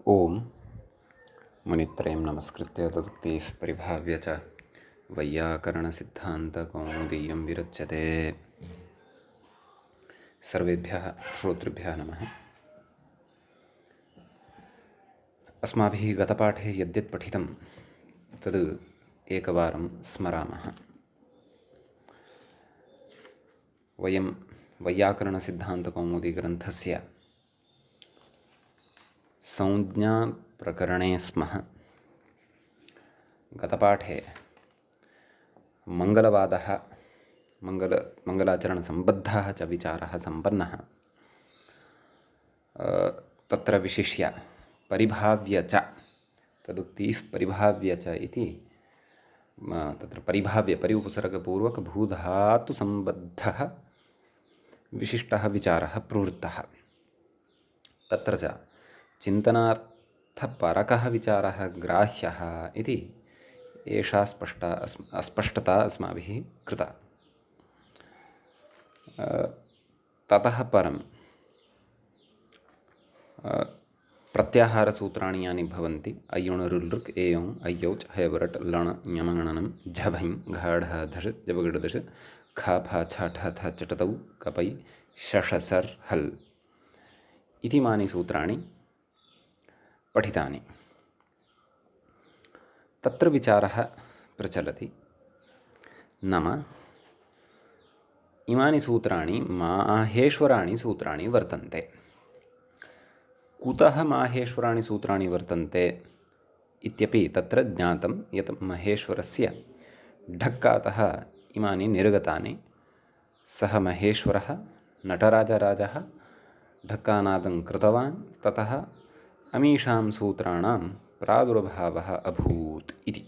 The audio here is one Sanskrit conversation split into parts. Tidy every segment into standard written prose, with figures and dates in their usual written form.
ओम मुनित्रयं नमस्कृत्य तदुक्तिः परिभाव्य च वैयाकरणसिद्धान्तकौमुदीयं विरच्यते। सर्वेभ्यः श्रोतृभ्यः नमः। अस्माभिः गतपाठे यद्यत् पठितं तद् एकवारं स्मरामः। वयं वैयाकरणसिद्धान्तकौमुदीग्रन्थस्य संज्ञाप्रकरणे स्मः। गतपाठे मङ्गलवादः मङ्गलाचरणसम्बद्धः च विचारः सम्पन्नः। तत्र विशिष्य परिभाव्य च तदुक्तिः परिभाव्य च इति तत्र परिभाव्य परि उपसर्गपूर्वकभूधातुसम्बद्धः विशिष्टः विचारः प्रवृत्तः। तत्र च चिन्तनार्थपरकः विचारः ग्राह्यः इति एषा अस्पष्टता अस्माभिः कृता। ततः परं प्रत्याहारसूत्राणि यानि भवन्ति अय्युणरुलृक् एयोङ् अय्यौच् हयवरट् लण ञमङणनं झभञ् घढ धष जबगडदश ख फ छ ठ थ चटतौ कपै शष सर् हल् इतीमानि सूत्राणि पठितानि। तत्र विचारः प्रचलति नाम इमानि सूत्राणि माहेश्वराणि सूत्राणि वर्तन्ते। कुतः माहेश्वराणि सूत्राणि वर्तन्ते इत्यपि तत्र ज्ञातं यत् महेश्वरस्य ढक्कातः इमानि निर्गतानि। सः महेश्वरः नटराजराजः ढक्कानादं कृतवान्, ततः अमीषां सूत्राणां प्रादुर्भावः अभूत् इति।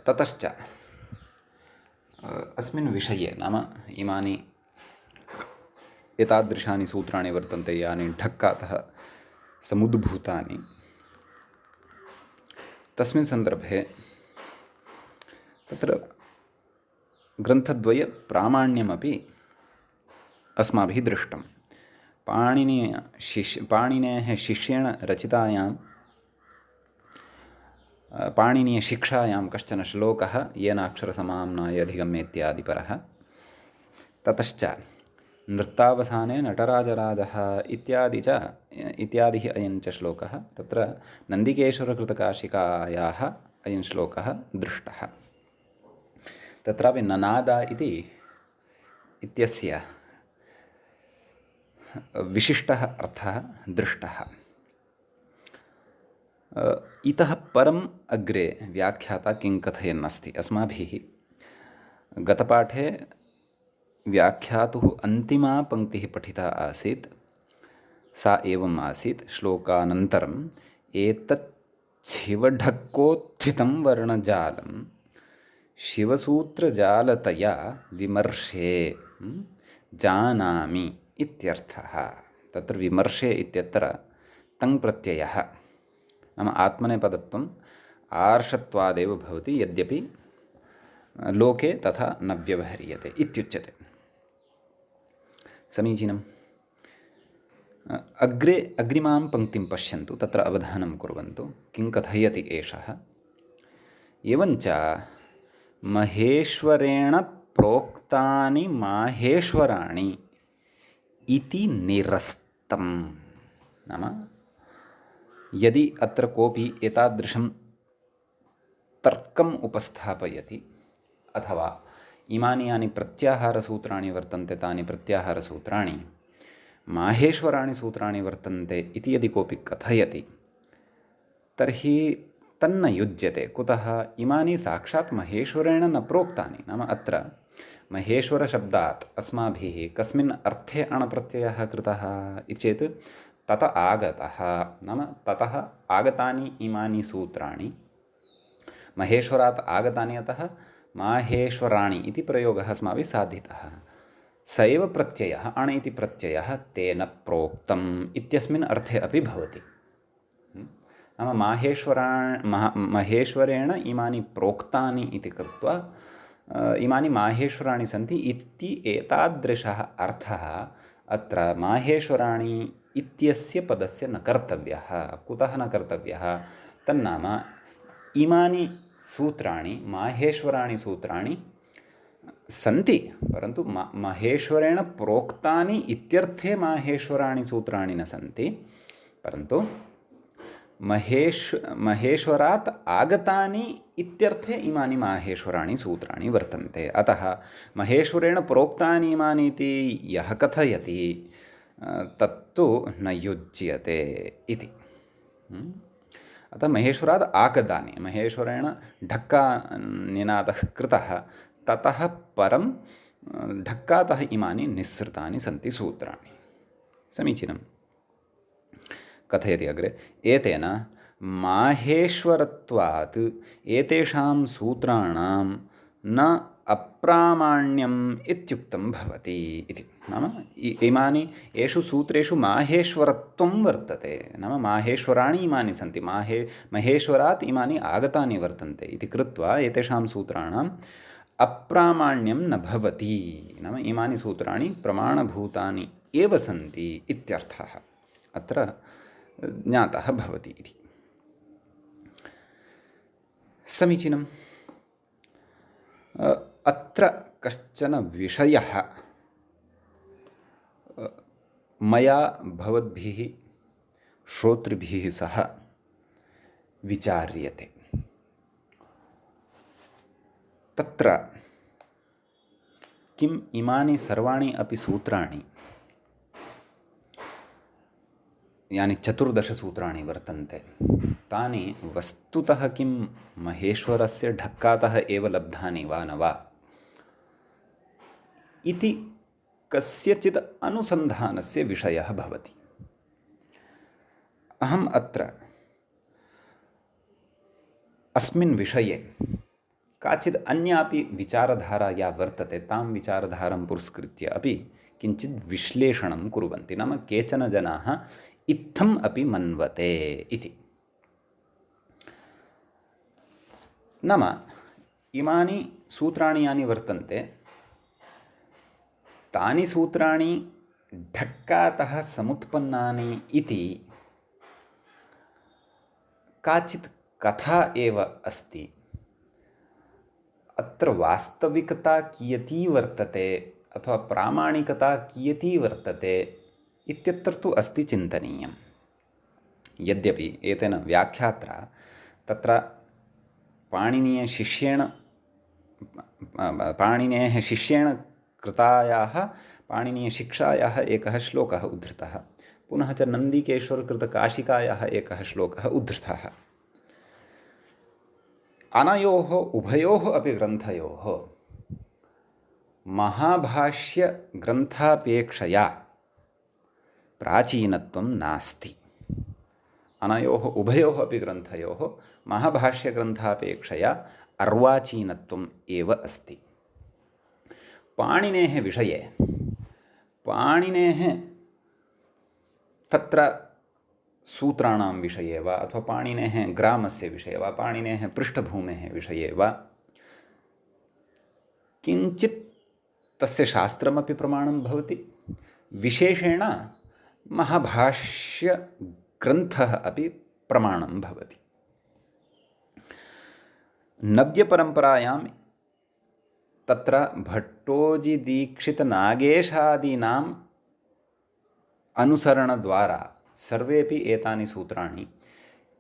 ततश्च अस्मिन् विषये नाम इमानि एतादृशानि सूत्राणि वर्तन्ते यानि ढक्कातः समुद्भूतानि। तस्मिन् सन्दर्भे तत्र ग्रन्थद्वयप्रामाण्यमपि अस्माभिः दृष्टं। पाणिनेः शिष्येण रचितायां पाणिनीयशिक्षायां कश्चन श्लोकः येनाक्षरसमाम्नाय अधिगम्येत्यादिपरः। ततश्च नृत्तावसाने नटराजराजः इत्यादिः अयं च श्लोकः। तत्र नन्दिकेश्वरकृतकाशिकायाः अयं श्लोकः दृष्टः। तत्रापि ननादा इत्यस्य विशिष्टः अर्थः दृष्टः। इतः परम् अग्रे व्याख्याता किं कथयन्नस्ति। अस्माभिः गतपाठे व्याख्यातुः अन्तिमा पङ्क्तिः पठिता आसीत्। सा एवम् आसीत्: श्लोकानन्तरम् एतत् शिवढक्कोत्थितं वर्णजालं शिवसूत्रजालतया विमर्शे जानामि इत्यर्थः। तत्र विमर्शे इत्यत्र तङ् प्रत्ययः नाम आत्मनेपदत्वम् आर्षत्वादेव भवति, यद्यपि लोके तथा न व्यवह्रियते इत्युच्यते। समीचीनम्। अग्रिमां पङ्क्तिं पश्यन्तु, तत्र अवधानं कुर्वन्तु किं कथयति एषः। एवञ्च महेश्वरेण प्रोक्तानि माहेश्वराणि इति निरस्तं। नाम यदि अत्र कोऽपि एतादृशं तर्कम् उपस्थापयति अथवा इमानि यानि प्रत्याहारसूत्राणि वर्तन्ते तानि प्रत्याहारसूत्राणि माहेश्वराणि सूत्राणि वर्तन्ते इति यदि कोऽपि कथयति तर्हि तन्न युज्यते। कुतः? इमानि साक्षात् महेश्वरेण न प्रोक्तानि। नाम अत्र महेश्वरशब्दात् अस्माभिः कस्मिन् अर्थे अणप्रत्ययः कृतः इति चेत् तत आगतः। नाम ततः आगतानि इमानि सूत्राणि महेश्वरात् आगतानि, अतः माहेश्वराणि इति प्रयोगः अस्माभिः साधितः। स एव प्रत्ययः अण इति प्रत्ययः तेन प्रोक्तम् इत्यस्मिन् अर्थे अपि भवति। नाम महेश्वरेण इमानि प्रोक्तानि इति कृत्वा इमानि माहेश्वराणि सन्ति इति एतादृशः अर्थः अत्र माहेश्वराणि इत्यस्य पदस्य न कर्तव्यः। कुतः न कर्तव्यः? तन्नाम इमानि सूत्राणि माहेश्वराणि सूत्राणि सन्ति, परन्तु महेश्वरेण प्रोक्तानि इत्यर्थे माहेश्वराणि सूत्राणि न सन्ति, परन्तु महेश्वरात् आगतानि इत्यर्थे इमानि माहेश्वराणि सूत्राणि वर्तन्ते। अतः महेश्वरेण प्रोक्तानि इमानि इति यः कथयति तत्तु न युज्यते इति। अतः महेश्वरात् आगतानि, महेश्वरेण ढक्का निनादः कृतः, ततः परं ढक्कातः इमानि निःसृतानि सन्ति सूत्राणि। समीचीनं। कथयति अग्रे, एतेन माहेश्वरत्वात् एतेषां सूत्राणां न अप्रामाण्यम् इत्युक्तं भवति इति। नाम इमानि येषु सूत्रेषु माहेश्वरत्वं वर्तते, नाम माहेश्वराणि इमानि सन्ति, महेश्वरात् इमानि आगतानि वर्तन्ते इति कृत्वा एतेषां सूत्राणाम् अप्रामाण्यं न भवति, नाम इमानि सूत्राणि प्रमाणभूतानि एव सन्ति इत्यर्थः अत्र ज्ञातः भवति इति। समीचीनम्। अत्र कश्चन विषयः मया भवद्भिः श्रोतृभिः सह विचार्यते। तत्र किम् इमानि सर्वाणि अपि सूत्राणि, यानि 14 सूत्राणि वर्तन्ते, तानि वस्तुतः किं महेश्वरस्य ढक्कातः एव लब्धानि वा न वा इति कस्यचित् अनुसन्धानस्य विषयः भवति। अहम् अत्र अस्मिन् विषये काचित् अन्यापि विचारधारा या वर्तते तां विचारधारां पुरस्कृत्य अपि किञ्चित् विश्लेषणं कुर्वन्ति। नाम केचन जनाः इत्थम् अपि मन्वते इति। नाम इमानि सूत्राणि यानि वर्तन्ते तानि सूत्राणि ढक्कातः समुत्पन्नानि इति काचित् कथा एव अस्ति। अत्र वास्तविकता कियती वर्तते अथवा प्रामाणिकता कियती वर्तते इत्यत्र तु अस्ति चिन्तनीयं। यद्यपि एतेन व्याख्यात्रा तत्र पाणिनेः शिष्येण कृतायाः पाणिनीयशिक्षायाः एकः श्लोकः उद्धृतः, पुनः च नन्दिकेश्वरकृतकाशिकायाः एकः श्लोकः उद्धृतः। अनयोः उभयोः अपि ग्रन्थयोः महाभाष्यग्रन्थापेक्षया प्राचीनत्वं नास्ति। अनयोः उभयोः अपि ग्रन्थयोः महाभाष्यग्रन्थापेक्षया अर्वाचीनत्वम् एव अस्ति। पाणिनेः विषये पाणिनेः तत्र सूत्राणां विषये वा अथवा पाणिनेः ग्रामस्य विषये वा पाणिनेः पृष्ठभूमेः विषये वा किञ्चित् तस्य शास्त्रमपि प्रमाणं भवति। विशेषेण महाभाष्यग्रन्थः अपि प्रमाणं भवति। नव्यपरम्परायां तत्र भट्टोजिदीक्षितनागेशादीनाम् अनुसरणद्वारा सर्वेपि एतानि सूत्राणि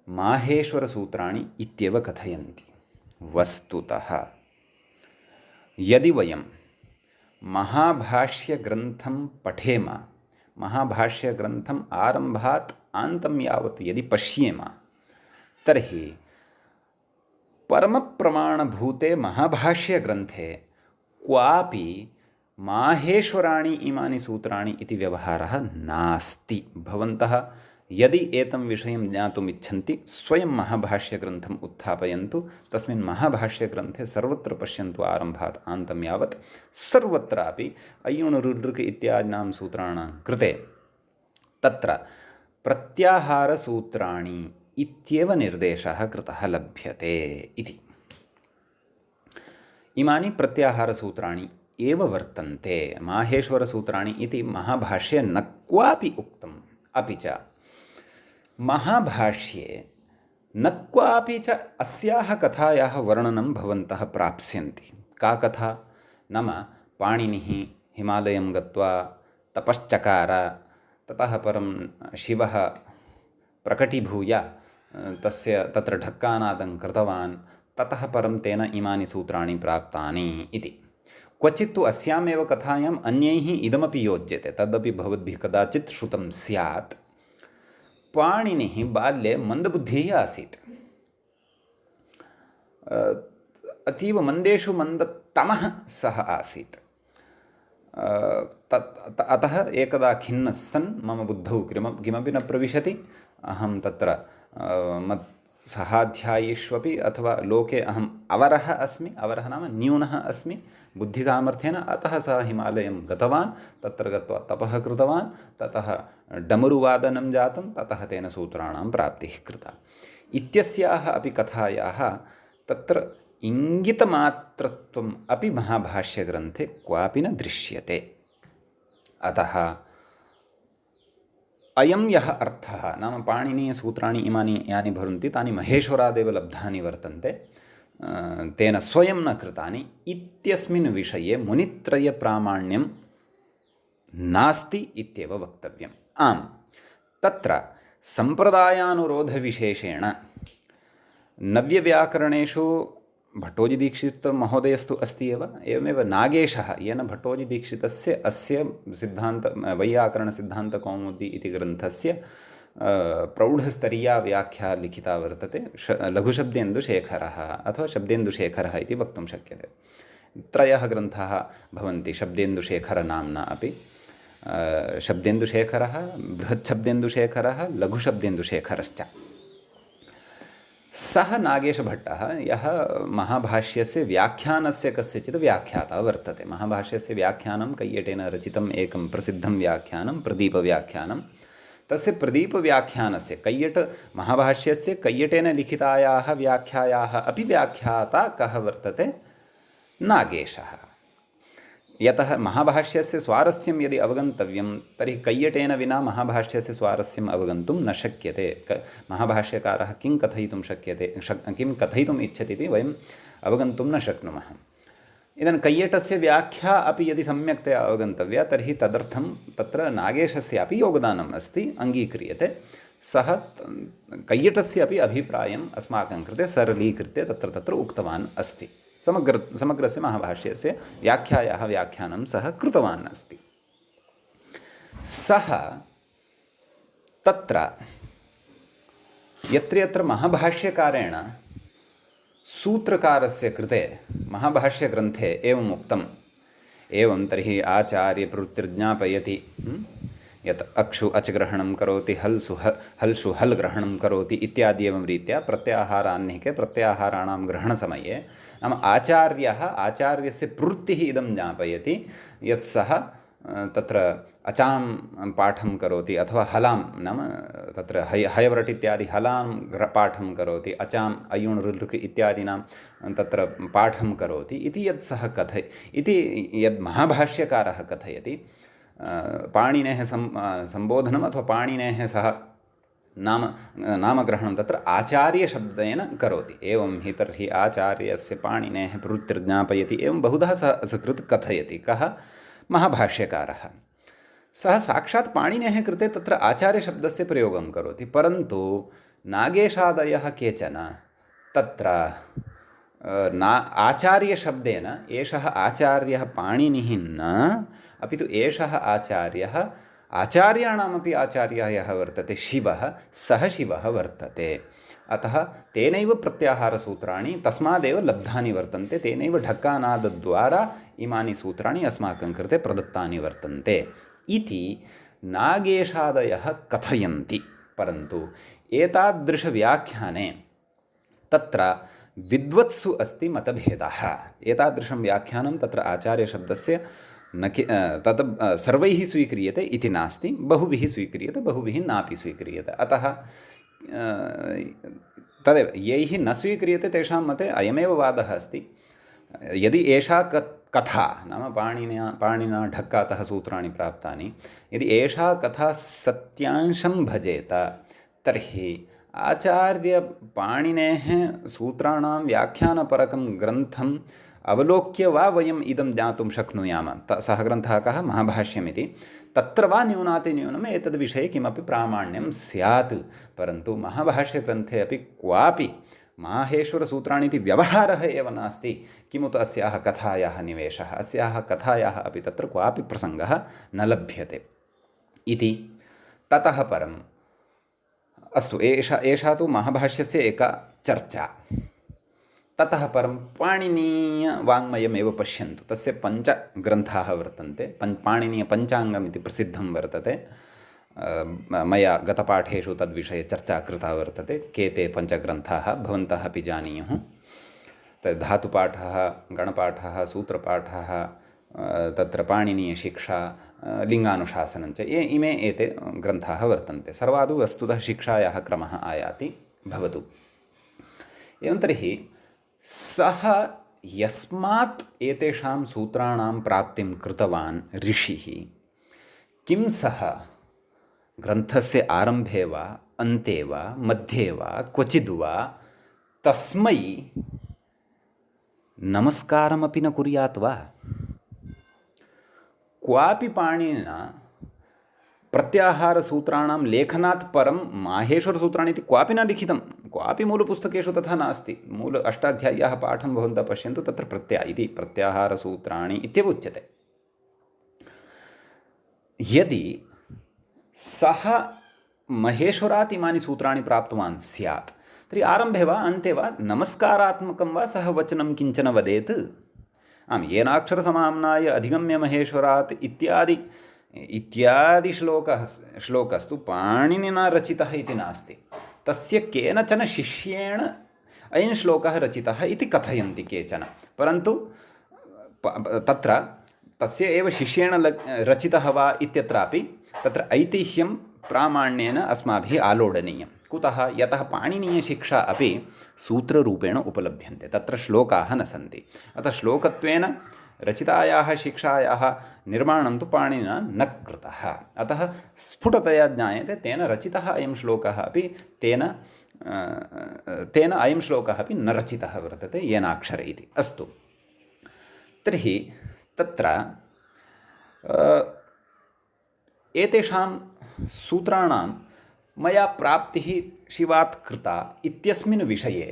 माहेश्वरसूत्राणि इत्येव कथयन्ति। वस्तुतः यदि वयं महाभाष्यग्रन्थं पठेम, महाभाष्यग्रन्थम् आरम्भात् आन्तं यावत् यदि पश्येम, तर्हि परमप्रमाणभूते महाभाष्यग्रन्थे क्वापि माहेश्वराणि इमानि सूत्राणि इति व्यवहारः नास्ति। भवन्तः यदि एतं विषयं ज्ञातुम् इच्छन्ति स्वयं महाभाष्यग्रन्थम् उत्थापयन्तु। तस्मिन् महाभाष्यग्रन्थे सर्वत्र पश्यन्तु आरम्भात् आन्तं यावत् सर्वत्रापि अय्युणुरुडृक् इत्यादीनां सूत्राणां कृते तत्र प्रत्याहारसूत्राणि इत्येव निर्देशः कृतः लभ्यते इति। इमानि प्रत्याहारसूत्राणि एव वर्तन्ते। माहेश्वरसूत्राणि इति महाभाष्ये न क्वापि उक्तम्। अपि च महाभाष्ये न क्वापि च अस्याः कथायाः वर्णनं भवन्तः प्राप्स्यन्ति। का कथा? नाम पाणिनिः हिमालयं गत्वा तपश्चकार, ततः परं शिवः प्रकटीभूय तत्र ढक्कानादं कृतवान्, ततः परं तेन इमानि सूत्राणि प्राप्तानि इति। क्वचित् तु अस्यामेव कथायाम् अन्यैः इदमपि योज्यते, तदपि भवद्भिः कदाचित् श्रुतं स्यात्। पाणिनिः बाल्ये मन्दबुद्धिः आसीत्, अतीव मन्देषु मन्दतमः सः आसीत्। अतः एकदा खिन्नः सन् मम बुद्धौ किमपि न प्रविशति, अहं तत्र सहाध्यायीष्वपि अथवा लोके अहम् अवरः अस्मि, अवरः नाम न्यूनः अस्मि बुद्धिसामर्थ्येन, अतः सः हिमालयं गतवान्, तत्र गत्वा तपः कृतवान्, ततः डमरुवादनं जातं, ततः तेन सूत्राणां प्राप्तिः कृता इत्यस्याः अपि कथायाः तत्र इङ्गितमात्रत्वम् अपि महाभाष्यग्रन्थे क्वापि न दृश्यते। अतः अयं यः अर्थः, नाम पाणिनीयसूत्राणि इमानि यानि भवन्ति तानि महेश्वरादेव लब्धानि वर्तन्ते, तेन स्वयं न कृतानि इत्यस्मिन् विषये मुनित्रयप्रामाण्यं नास्ति इत्येव वक्तव्यम्। आम्, तत्र सम्प्रदायानुरोधविशेषेण नव्यव्याकरणेषु भट्टोजिदीक्षितमहोदयस्तु अस्ति एव, एवमेव नागेशः, येन भट्टोजिदीक्षितस्य अस्य वैयाकरणसिद्धान्तकौमुदी इति ग्रन्थस्य प्रौढस्तरीया व्याख्या लिखिता वर्तते। लघुशब्देन्दुशेखरः अथवा शब्देन्दुशेखरः इति वक्तुं शक्यते। त्रयः ग्रन्थाः भवन्ति शब्देन्दुशेखरनाम्ना अपि। शब्देन्दुशेखरः, बृहच्छब्देन्दुशेखरः, लघुशब्देन्दुशेखरश्च। सः नागेशभट्टः, यः महाभाष्यस्य व्याख्यानस्य कस्यचित् व्याख्याता वर्तते। महाभाष्यस्य व्याख्यानं कैयटेन रचितम् एकं प्रसिद्धं व्याख्यानं प्रदीपव्याख्यानं। तस्य प्रदीपव्याख्यानस्य कैयट महाभाष्यस्य कैयटेन लिखितायाः व्याख्यायाः अपि व्याख्याता कः वर्तते? नागेशः। यतः महाभाष्यस्य स्वारस्यं यदि अवगन्तव्यं तर्हि कैयटेन विना महाभाष्यस्य स्वारस्यम् अवगन्तुं न शक्यते। महाभाष्यकारः किं कथयितुं शक्यते, किं कथयितुम् इच्छति इति वयम् अवगन्तुं न शक्नुमः। इदानीं कैयटस्य व्याख्या अपि यदि सम्यक्तया अवगन्तव्या तर्हि तदर्थं तत्र नागेशस्यापि योगदानम् अस्ति, अङ्गीक्रियते। सः कैयटस्य अपि अभिप्रायम् अस्माकं कृते सरलीकृत्य तत्र उक्तवान् अस्ति। समग्रस्य महाभाष्यस्य व्याख्यायाः व्याख्यानं सः कृतवान् अस्ति। सः तत्र यत्र यत्र महाभाष्यकारेण सूत्रकारस्य कृते महाभाष्यग्रन्थे एवम् उक्तम्, एवं तर्हि आचार्यप्रवृत्तिर्ज्ञापयति यत् अक्षु अच् ग्रहणं करोति, हल्षु हल् ग्रहणं करोति इत्यादि एवं रीत्या प्रत्याहारान्निके प्रत्याहाराणां ग्रहणसमये नाम आचार्यः आचार्यस्य प्रवृत्तिः इदं ज्ञापयति यत् सः तत्र अचां पाठं करोति अथवा हलां नाम तत्र हयव्रट् इत्यादि हलां पाठं करोति, अचाम् अयुण् ऋलृक् इत्यादीनां तत्र पाठं करोति इति यत् सः इति यद् महाभाष्यकारः कथयति, पाणिनेः सम्बोधनम् अथवा पाणिनेः सः नामग्रहणं तत्र आचार्यशब्देन करोति। एवं हि तर्हि आचार्यस्य पाणिनेः प्रवृत्तिर्ज्ञापयति, एवं बहुधा सः सकृत् कथयति। कः? महाभाष्यकारः। सः साक्षात् पाणिनेः कृते तत्र आचार्यशब्दस्य प्रयोगं करोति, परन्तु नागेशादयः केचन तत्र आचार्यशब्देन एषः आचार्यः पाणिनिः न, अपि तु एषः आचार्यः आचार्याणामपि आचार्यः यः वर्तते शिवः, सः शिवः वर्तते। अतः तेनैव प्रत्याहारसूत्राणि तस्मादेव लब्धानि वर्तन्ते, तेनैव ढक्कानादद्वारा इमानि सूत्राणि अस्माकं कृते प्रदत्तानि वर्तन्ते इति नागेशादयः कथयन्ति। परन्तु एतादृशव्याख्याने तत्र विद्वत्सु अस्ति मतभेदः। एतादृशं व्याख्यानं तत्र आचार्यशब्दस्य तत् सर्वैः स्वीक्रियते इति नास्ति, बहुभिः स्वीक्रियते, बहुभिः नापि स्वीक्रियते। अतः तदेव यैः न स्वीक्रियते तेषां मते अयमेव वादः अस्ति, यदि एषा कथा नाम पाणिना ढक्कातः सूत्राणि प्राप्तानि, यदि एषा कथा सत्यांशं भजेत तर्हि आचार्यपाणिनेः सूत्राणां व्याख्यानपरकं ग्रन्थम् अवलोक्य वा वयम् इदं ज्ञातुं शक्नुयाम। सः ग्रन्थः कः? महाभाष्यमिति। तत्र वा न्यूनातिन्यूनम् एतद्विषये किमपि प्रामाण्यं स्यात्। परन्तु महाभाष्यग्रन्थे अपि क्वापि माहेश्वरसूत्राणि इति व्यवहारः एव नास्ति। किमुत अस्याः कथायाः निवेशः? अस्याः कथायाः अपि तत्र क्वापि प्रसङ्गः न लभ्यते इति। ततः परम् अस्तु, एषा तु महाभाष्यस्य एका चर्चा। ततः परं पाणिनीयवाङ्मयमेव पश्यन्तु। तस्य पञ्चग्रन्थाः वर्तन्ते। पाणिनीयपञ्चाङ्गम् इति प्रसिद्धं वर्तते। मया गतपाठेषु तद्विषये चर्चा कृता वर्तते। के ते पञ्चग्रन्थाः भवन्तः अपि जानीयुः। तद् धातुपाठः, गणपाठः, सूत्रपाठः, तत्र पाणिनीयशिक्षा, लिङ्गानुशासनं च, इमे एते ग्रन्थाः वर्तन्ते। सर्वादौ वस्तुतः शिक्षायाः क्रमः आयाति भवतु। एवं तर्हि सः यस्मात् एतेषां सूत्राणां प्राप्तिं कृतवान् ऋषिः, किं सः ग्रन्थस्य आरम्भे वा अन्ते वा मध्ये वा क्वचिद् वा तस्मै नमस्कारमपि न कुर्यात् वा? क्वापि पाणिनिना प्रत्याहारसूत्राणां लेखनात् परं माहेश्वरसूत्राणि इति क्वापि न लिखितं। क्वापि मूलपुस्तकेषु तथा नास्ति। मूल अष्टाध्याय्याः पाठं भवन्तः पश्यन्तु, तत्र इति प्रत्याहारसूत्राणि इत्येव उच्यते। यदि सः महेश्वरात् इमानि सूत्राणि प्राप्तवान् स्यात् तर्हि आरम्भे वा अन्ते वा नमस्कारात्मकं वा सः वचनं किञ्चन वदेत्। येनाक्षरसमाम्नाय अधिगम्य महेश्वरात् इत्यादि श्लोकस्तु पाणिनिना रचितः इति नास्ति। तस्य केनचन शिष्येण अयं श्लोकः रचितः इति कथयन्ति केचन। परन्तु तत्र तस्य एव शिष्येण रचितः वा इत्यत्रापि तत्र ऐतिह्यं प्रामाण्येन अस्माभिः आलोडनीयं। कुतः? यतः पाणिनीयशिक्षा अपि सूत्ररूपेण उपलभ्यन्ते, तत्र श्लोकाः न सन्ति। अतः श्लोकत्वेन रचितायाः शिक्षायाः निर्माणं तु पाणिनिना न कृतः। अतः स्फुटतया ज्ञायते तेन रचितः अयं श्लोकः अपि तेन अयं श्लोकः अपि न रचितः वर्तते येनाक्षर इति। अस्तु, तर्हि तत्र एतेषां सूत्राणां मया प्राप्तिः शिवात् कृता इत्यस्मिन् विषये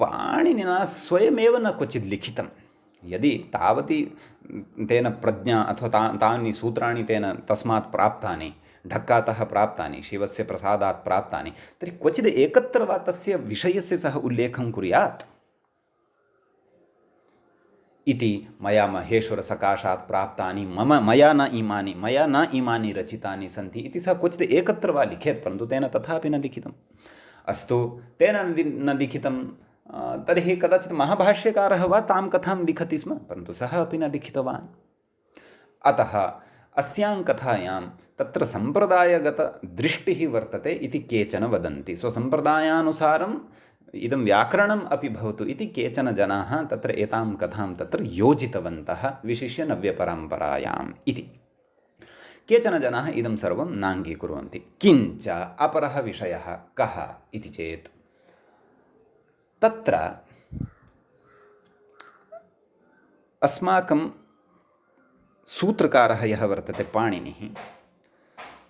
पाणिनिना स्वयमेव न क्वचित् लिखितं। यदि तावती तेन प्रज्ञा अथवा तानि सूत्राणि तेन तस्मात् प्राप्तानि, ढक्कातः प्राप्तानि, शिवस्य प्रसादात् प्राप्तानि, तर्हि क्वचित् एकत्र वा तस्य विषयस्य सः उल्लेखं कुर्यात् इति। मया महेश्वरसकाशात् प्राप्तानि मया न इमानि रचितानि सन्ति इति सः क्वचित् एकत्र वा लिखेत्। परन्तु तेन तथापि न लिखितम्। अस्तु, तेन न लिखितं तर्हि कदाचित् महाभाष्यकारः वा तां कथां लिखति स्म, परन्तु सः अपि न लिखितवान्। अतः अस्यां कथायां तत्र सम्प्रदायगतदृष्टिः वर्तते इति केचन वदन्ति। स्वसम्प्रदायानुसारम् इदं व्याकरणम् अपि भवतु इति केचन जनाः तत्र एतां कथां तत्र योजितवन्तः, विशिष्य नव्यपरम्परायाम् इति। केचन जनाः इदं सर्वं नाङ्गीकुर्वन्ति। किञ्च अपरः विषयः कः इति चेत्, तत्र अस्माकं सूत्रकारः यः वर्तते पाणिनिः,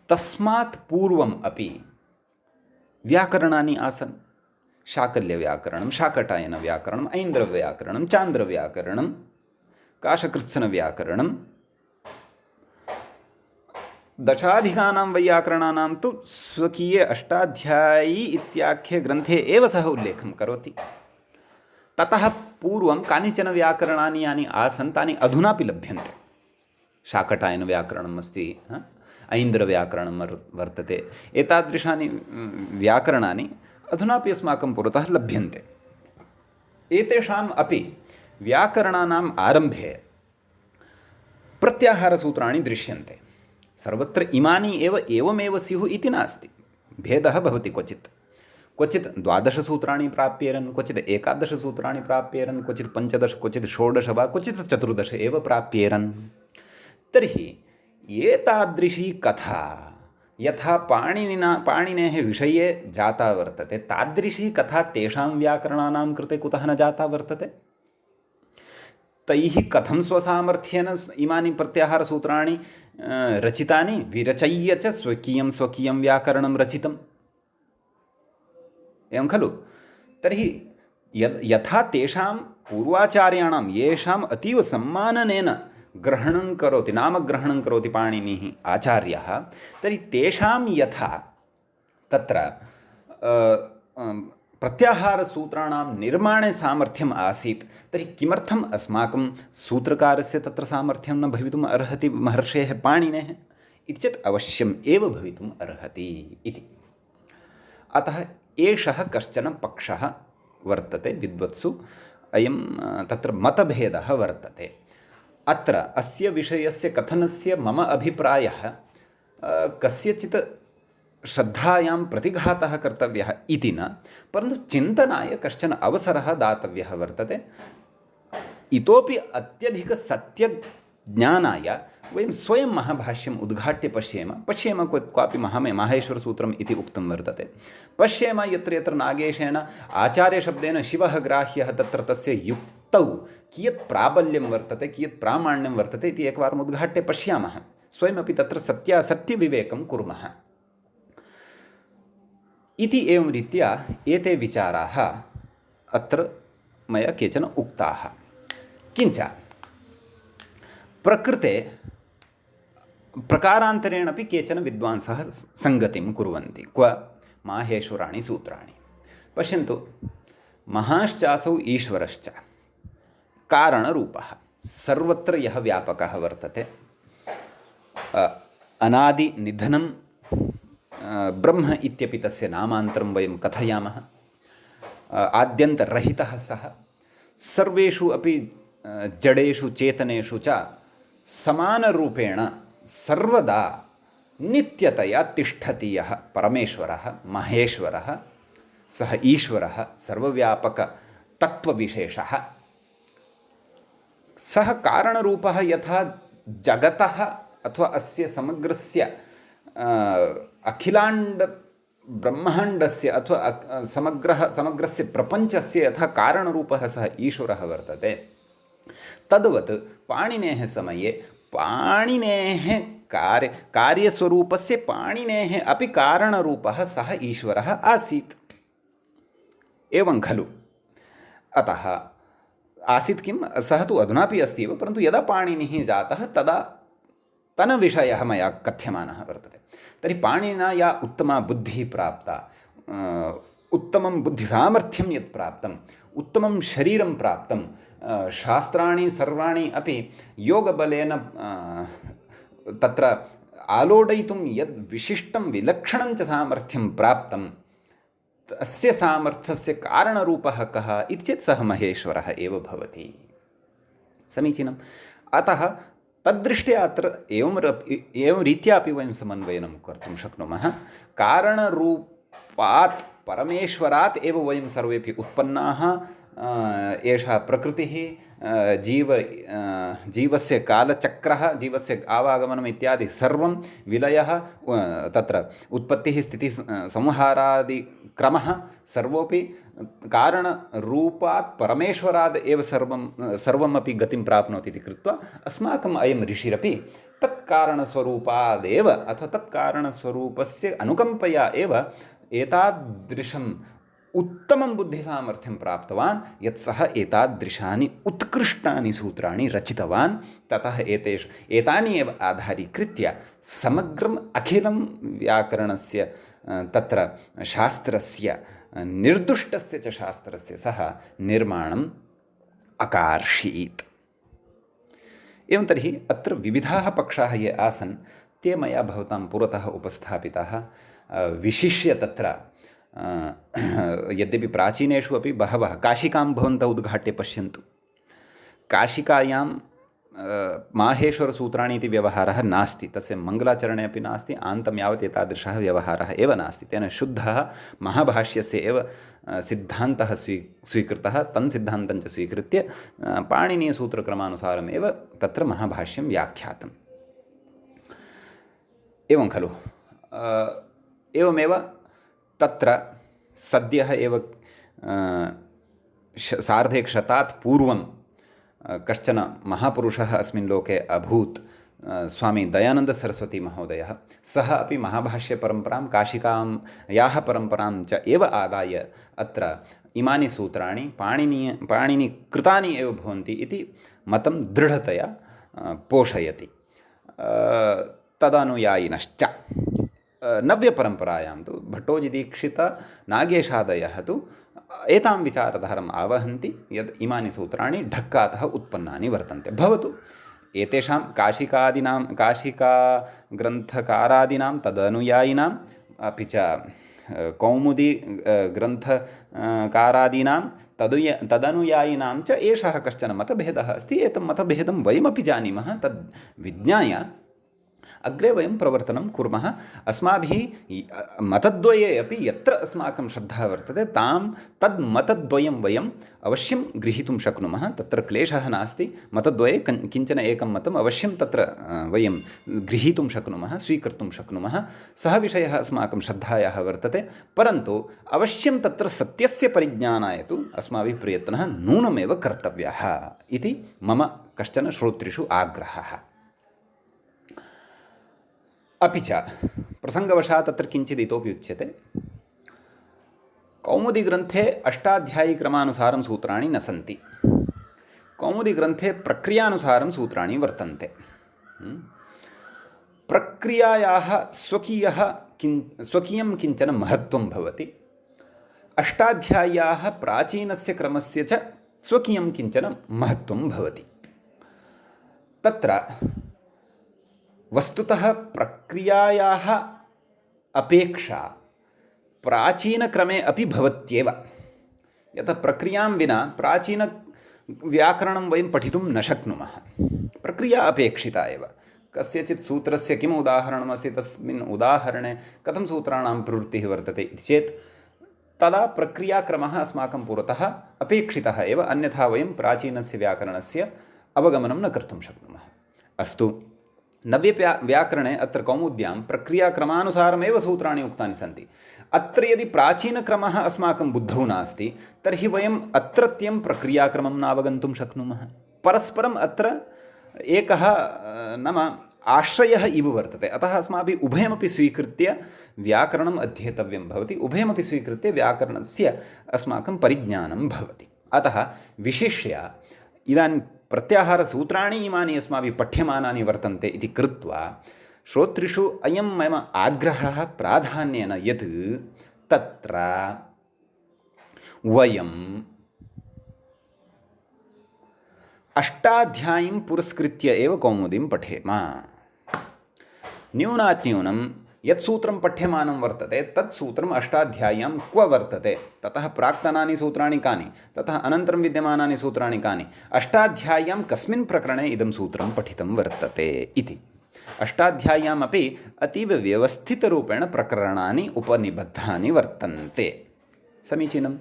तस्मात् पूर्वम् अपि व्याकरणानि आसन्। शाकल्यव्याकरणं, शाकटायनव्याकरणम्, ऐन्द्रव्याकरणं, चान्द्रव्याकरणं, काशकृत्स्नव्याकरणं, दशाधिकानां वैयाकरणानां तु स्वकीये अष्टाध्यायी इत्याख्ये ग्रन्थे एव सः उल्लेखं करोति। ततः पूर्वं कानिचन व्याकरणानि यानि आसन् तानि अधुनापि लभ्यन्ते। शाकटायनव्याकरणम् अस्ति, ऐन्द्रव्याकरणं वर्तते। एतादृशानि व्याकरणानि अधुनापि अस्माकं पुरतः लभ्यन्ते। एतेषाम् अपि व्याकरणानाम् आरम्भे प्रत्याहारसूत्राणि दृश्यन्ते। सर्वत्र इमानि एव एवमेव स्युः इति नास्ति, भेदः भवति क्वचित्। क्वचित् 12 सूत्राणि प्राप्येरन्, क्वचित् 11 सूत्राणि प्राप्येरन्, क्वचित् 15, क्वचित् 16 वा क्वचित् 14 एव प्राप्येरन्। तर्हि एतादृशी कथा यथा पाणिनेः विषये जाता वर्तते, तादृशी कथा तेषां व्याकरणानां कृते कुतः न जाता वर्तते? तैः कथं स्वसामर्थ्येन इमानि प्रत्याहारसूत्राणि रचितानि? विरचय्य च स्वकीयं व्याकरणं रचितम्। एवं खलु? तर्हि यथा तेषां पूर्वाचार्याणां येषाम् अतीव सम्माननेन नामग्रहणं करोति पाणिनिः आचार्यः, तर्हि तेषां यथा तत्र प्रत्याहारसूत्राणां निर्माणे सामर्थ्यम् आसीत्, तर्हि किमर्थम् अस्माकं सूत्रकारस्य तत्र सामर्थ्यं न भवितुम् अर्हति महर्षेः पाणिनेः? इति चेत् अवश्यम् एव भवितुम् अर्हति इति। अतः एषः कश्चन पक्षः वर्तते विद्वत्सु, अयं तत्र मतभेदः वर्तते। अत्र अस्य विषयस्य कथनस्य मम अभिप्रायः कस्यचित् श्रद्धायां प्रतिघातः कर्तव्यः इति न, परन्तु चिन्तनाय कश्चन अवसरः दातव्यः वर्तते। इतोपि अत्यधिकसत्यज्ञानाय वयं स्वयं महाभाष्यम् उद्घाट्य पश्येम क्वापि माहेश्वरसूत्रम् इति उक्तं वर्तते। पश्येम यत्र यत्र नागेशेन आचार्यशब्देन शिवः ग्राह्यः, तत्र तस्य युक्तौ कियत् प्राबल्यं वर्तते, कियत् प्रामाण्यं वर्तते इति एकवारम् उद्घाट्य पश्यामः। स्वयमपि तत्र सत्यासत्यविवेकं कुर्मः इति। एवं रीत्या एते विचाराः अत्र मया केचन उक्ताः। किञ्च प्रकृते प्रकारान्तरेण अपि केचन विद्वांसः सङ्गतिं कुर्वन्ति। क्व? माहेश्वराणि सूत्राणि। पश्यन्तु, महाश्चासौ ईश्वरश्च कारणरूपः, सर्वत्र यः व्यापकः वर्तते, अनादिनिधनं ब्रह्म इत्यपि तस्य नामान्तरं वयं कथयामः, आद्यन्तरहितः सः, सर्वेषु अपि जडेषु चेतनेषु च समानरूपेण सर्वदा नित्यतया तिष्ठति यः परमेश्वरः महेश्वरः, सः ईश्वरः सर्वव्यापकतत्त्वविशेषः। सः कारणरूपः यथा जगतः अथवा अस्य समग्रस्य अखिलाण्ड ब्रह्माण्डस्य अथवा समग्रस्य प्रपञ्चस्य यथा कारणरूपः सः ईश्वरः वर्तते, तद्वत् पाणिनेः समये पाणिनेः कार्यस्वरूपस्य पाणिनेः अपि कारणरूपः सः ईश्वरः आसीत्। एवं खलु? अतः आसीत् किं? सः तु अधुनापि अस्ति एव, परन्तु यदा पाणिनिः जातः तदा तनविषयः मया कथ्यमानः वर्तते। तर्हि पाणिनिना या उत्तमा बुद्धिः प्राप्ता, उत्तमं बुद्धिसामर्थ्यं यत् प्राप्तं, उत्तमं शरीरं प्राप्तं, शास्त्राणि सर्वाणि अपि योगबलेन तत्र आलोडयितुं यद् विशिष्टं विलक्षणं च सामर्थ्यं प्राप्तं, तस्य सामर्थ्यस्य कारणरूपः कः इति चेत् सः महेश्वरः एव भवति। समीचीनम्। अतः तद्दृष्ट्या अत्र एवं रीत्या अपि वयं समन्वयनं कर्तुं शक्नुमः। कारणरूपात् परमेश्वरात् एव वयं सर्वेपि उत्पन्नाः। एषा प्रकृतिः, जीवस्य कालचक्रः, जीवस्य आवागमनम् इत्यादि सर्वं विलयः, तत्र उत्पत्तिः स्थितिः संहारादिक्रमः सर्वोपि कारणरूपात् परमेश्वरात् एव सर्वमपि गतिं प्राप्नोति इति कृत्वा अस्माकम् अयं ऋषिरपि तत्कारणस्वरूपादेव अथवा तत्कारणस्वरूपस्य अनुकम्पया एव एतादृशम् उत्तमं बुद्धिसामर्थ्यं प्राप्तवान्, यत् सः एतादृशानि उत्कृष्टानि सूत्राणि रचितवान्। ततः एतानि एव आधारीकृत्य समग्रम् अखिलं व्याकरणस्य तत्र शास्त्रस्य निर्दुष्टस्य च शास्त्रस्य सः निर्माणम् अकार्षीत्। एवं तर्हि अत्र विविधाः पक्षाः ये आसन् ते मया भवतां पुरतः उपस्थापिताः। विशिष्य तत्र यद्यपि प्राचीनेषु अपि बहवः, काशिकां भवन्तः उद्घाट्य पश्यन्तु, काशिकायां माहेश्वरसूत्राणि इति व्यवहारः नास्ति, तस्य मङ्गलाचरणे अपि नास्ति, आन्तं यावत् एतादृशः व्यवहारः एव नास्ति। तेन शुद्धः महाभाष्यस्य एव सिद्धान्तः स्वीकृतः, तं सिद्धान्तं च स्वीकृत्य पाणिनीयसूत्रक्रमानुसारमेव तत्र महाभाष्यं व्याख्यातम्। एवं खलु। एवमेव तत्र सद्यः एव सार्धैकशतात् पूर्वं कश्चन महापुरुषः अस्मिन् लोके अभूत्, स्वामी दयानन्दसरस्वती महोदयः। सः अपि महाभाष्यपरम्परां, काशिकां याः परम्परां च एव आदाय अत्र इमानि सूत्राणि पाणिनिकृतानि एव भवन्ति इति मतं दृढतया पोषयति। तदनुयायिनश्च नव्यपरम्परायां तु भट्टोजिदीक्षित नागेशादयः तु एतां विचारधारम् आवहन्ति यत् इमानि सूत्राणि ढक्कातः उत्पन्नानि वर्तन्ते। भवतु, एतेषां काशिकाग्रन्थकारादीनां तदनुयायिनाम् अपि च कौमुदी ग्रन्थकारादीनां तदनुयायिनां च एषः कश्चन मतभेदः अस्ति। एतं मतभेदं वयमपि जानीमः, तद् विज्ञाय अग्रे वयं प्रवर्तनं कुर्मः। अस्माभिः मतद्वये अपि यत्र अस्माकं श्रद्धा वर्तते तद् मतद्वयं वयम् अवश्यं गृहीतुं शक्नुमः, तत्र क्लेशः नास्ति। मतद्वये किञ्चन एकं मतम् अवश्यं तत्र वयं गृहीतुं शक्नुमः, स्वीकर्तुं शक्नुमः। सः विषयः अस्माकं श्रद्धायाः वर्तते, परन्तु अवश्यं तत्र सत्यस्य परिज्ञानाय तु अस्माभिः प्रयत्नः नूनमेव कर्तव्यः इति मम कश्चन श्रोतृषु आग्रहः। अपि च प्रसङ्गवशात् तत्र किञ्चित् इतोपि उच्यते। कौमुदीग्रन्थे अष्टाध्यायीक्रमानुसारं सूत्राणि न सन्ति, कौमुदीग्रन्थे प्रक्रियानुसारं सूत्राणि वर्तन्ते। प्रक्रियायाः स्वकीयं किञ्चन महत्त्वं भवति, अष्टाध्याय्याः प्राचीनस्य क्रमस्य च स्वकीयं किञ्चन महत्त्वं भवति। तत्र वस्तुतः प्रक्रियायाः अपेक्षा प्राचीनक्रमे अपि भवत्येव। यतः प्रक्रियां विना प्राचीनव्याकरणं वयं पठितुं न शक्नुमः, प्रक्रिया अपेक्षिता एव। कस्यचित् सूत्रस्य किम् उदाहरणमस्ति, तस्मिन् उदाहरणे कथं सूत्राणां प्रवृत्तिः वर्तते इति चेत् तदा प्रक्रियाक्रमः अस्माकं पुरतः अपेक्षितः एव, अन्यथा वयं प्राचीनस्य व्याकरणस्य अवगमनं न कर्तुं शक्नुमः। अस्तु, नव्यव्याकरणे अत्र कौमुद्यां प्रक्रियाक्रमानुसारमेव सूत्राणि उक्तानि सन्ति। अत्र यदि प्राचीनक्रमः अस्माकं बुद्धौ नास्ति तर्हि वयम् अत्रत्यं प्रक्रियाक्रमं नावगन्तुं शक्नुमः। परस्परम् अत्र एकः नाम आश्रयः इव वर्तते। अतः अस्माभिः उभयमपि स्वीकृत्य व्याकरणम् अध्येतव्यं भवति, उभयमपि स्वीकृत्य व्याकरणस्य अस्माकं परिज्ञानं भवति। अतः विशिष्य इदानीं प्रत्याहारसूत्राणि इमानि अस्माभिः पठ्यमानानि वर्तन्ते इति कृत्वा श्रोतृषु अयं मम आग्रहः प्राधान्येन यत् तत्र वयम् अष्टाध्यायीं पुरस्कृत्य एव कौमुदीं पठेम। न्यूनात् न्यूनं यत् सूत्रं पठ्यमानं वर्तते तत् सूत्रम् अष्टाध्याय्यां क्व वर्तते, ततः प्राक्तनानि सूत्राणि कानि, ततः अनन्तरं विद्यमानानि सूत्राणि कानि, अष्टाध्याय्यां कस्मिन् प्रकरणे इदं सूत्रं पठितं वर्तते इति। अष्टाध्याय्यामपि अतीव व्यवस्थितरूपेण प्रकरणानि उपनिबद्धानि वर्तन्ते। समीचीनम्।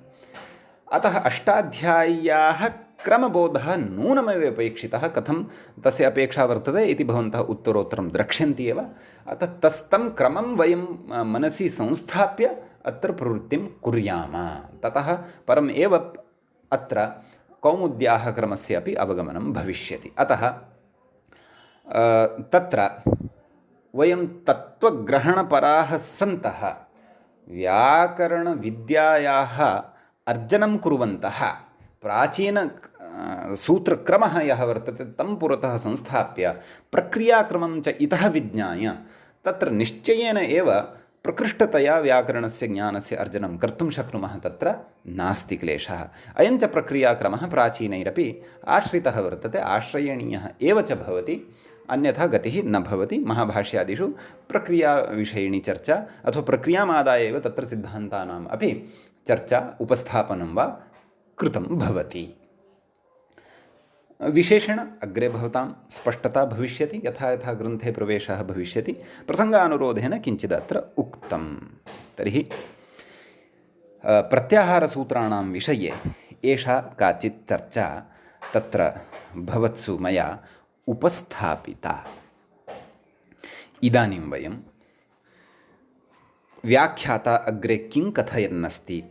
अतः अष्टाध्याय्याः क्रमबोधः नूनमेव अपेक्षितः। कथं तस्य अपेक्षा वर्तते इति भवन्तः उत्तरोत्तरं द्रक्ष्यन्ति एव। अतः तं क्रमं वयं मनसि संस्थाप्य अत्र प्रवृत्तिं कुर्याम, ततः परम् एव अत्र कौमुद्याः क्रमस्य अपि अवगमनं भविष्यति। अतः तत्र वयं तत्त्वग्रहणपराः सन्तः व्याकरणविद्यायाः अर्जनं कुर्वन्तः प्राचीन सूत्रक्रमः यः वर्तते तं पुरतः संस्थाप्य प्रक्रियाक्रमं च इतः विज्ञाय तत्र निश्चयेन एव प्रकृष्टतया व्याकरणस्य ज्ञानस्य अर्जनं कर्तुं शक्नुमः। तत्र नास्ति क्लेशः। अयं च प्रक्रियाक्रमः प्राचीनैरपि आश्रितः वर्तते, आश्रयणीयः एव च भवति, अन्यथा गतिः न भवति। महाभाष्यादिषु प्रक्रियाविषयिणी चर्चा अथवा प्रक्रियामादाय एव तत्र सिद्धान्तानाम् अपि चर्चा उपस्थापनं वा कृतं भवति। विशेषेण अग्रे भवतां स्पष्टता भविष्यति, यथा यथा ग्रन्थे प्रवेशः भविष्यति प्रसङ्गानुरोधेन किञ्चिदत्र उक्तं। तर्हि प्रत्याहारसूत्राणां विषये एषा काचित् चर्चा तत्र भवत्सु मया उपस्थापिता। इदानीं वयं व्याख्याता अग्रे किं कथयन्नस्ति,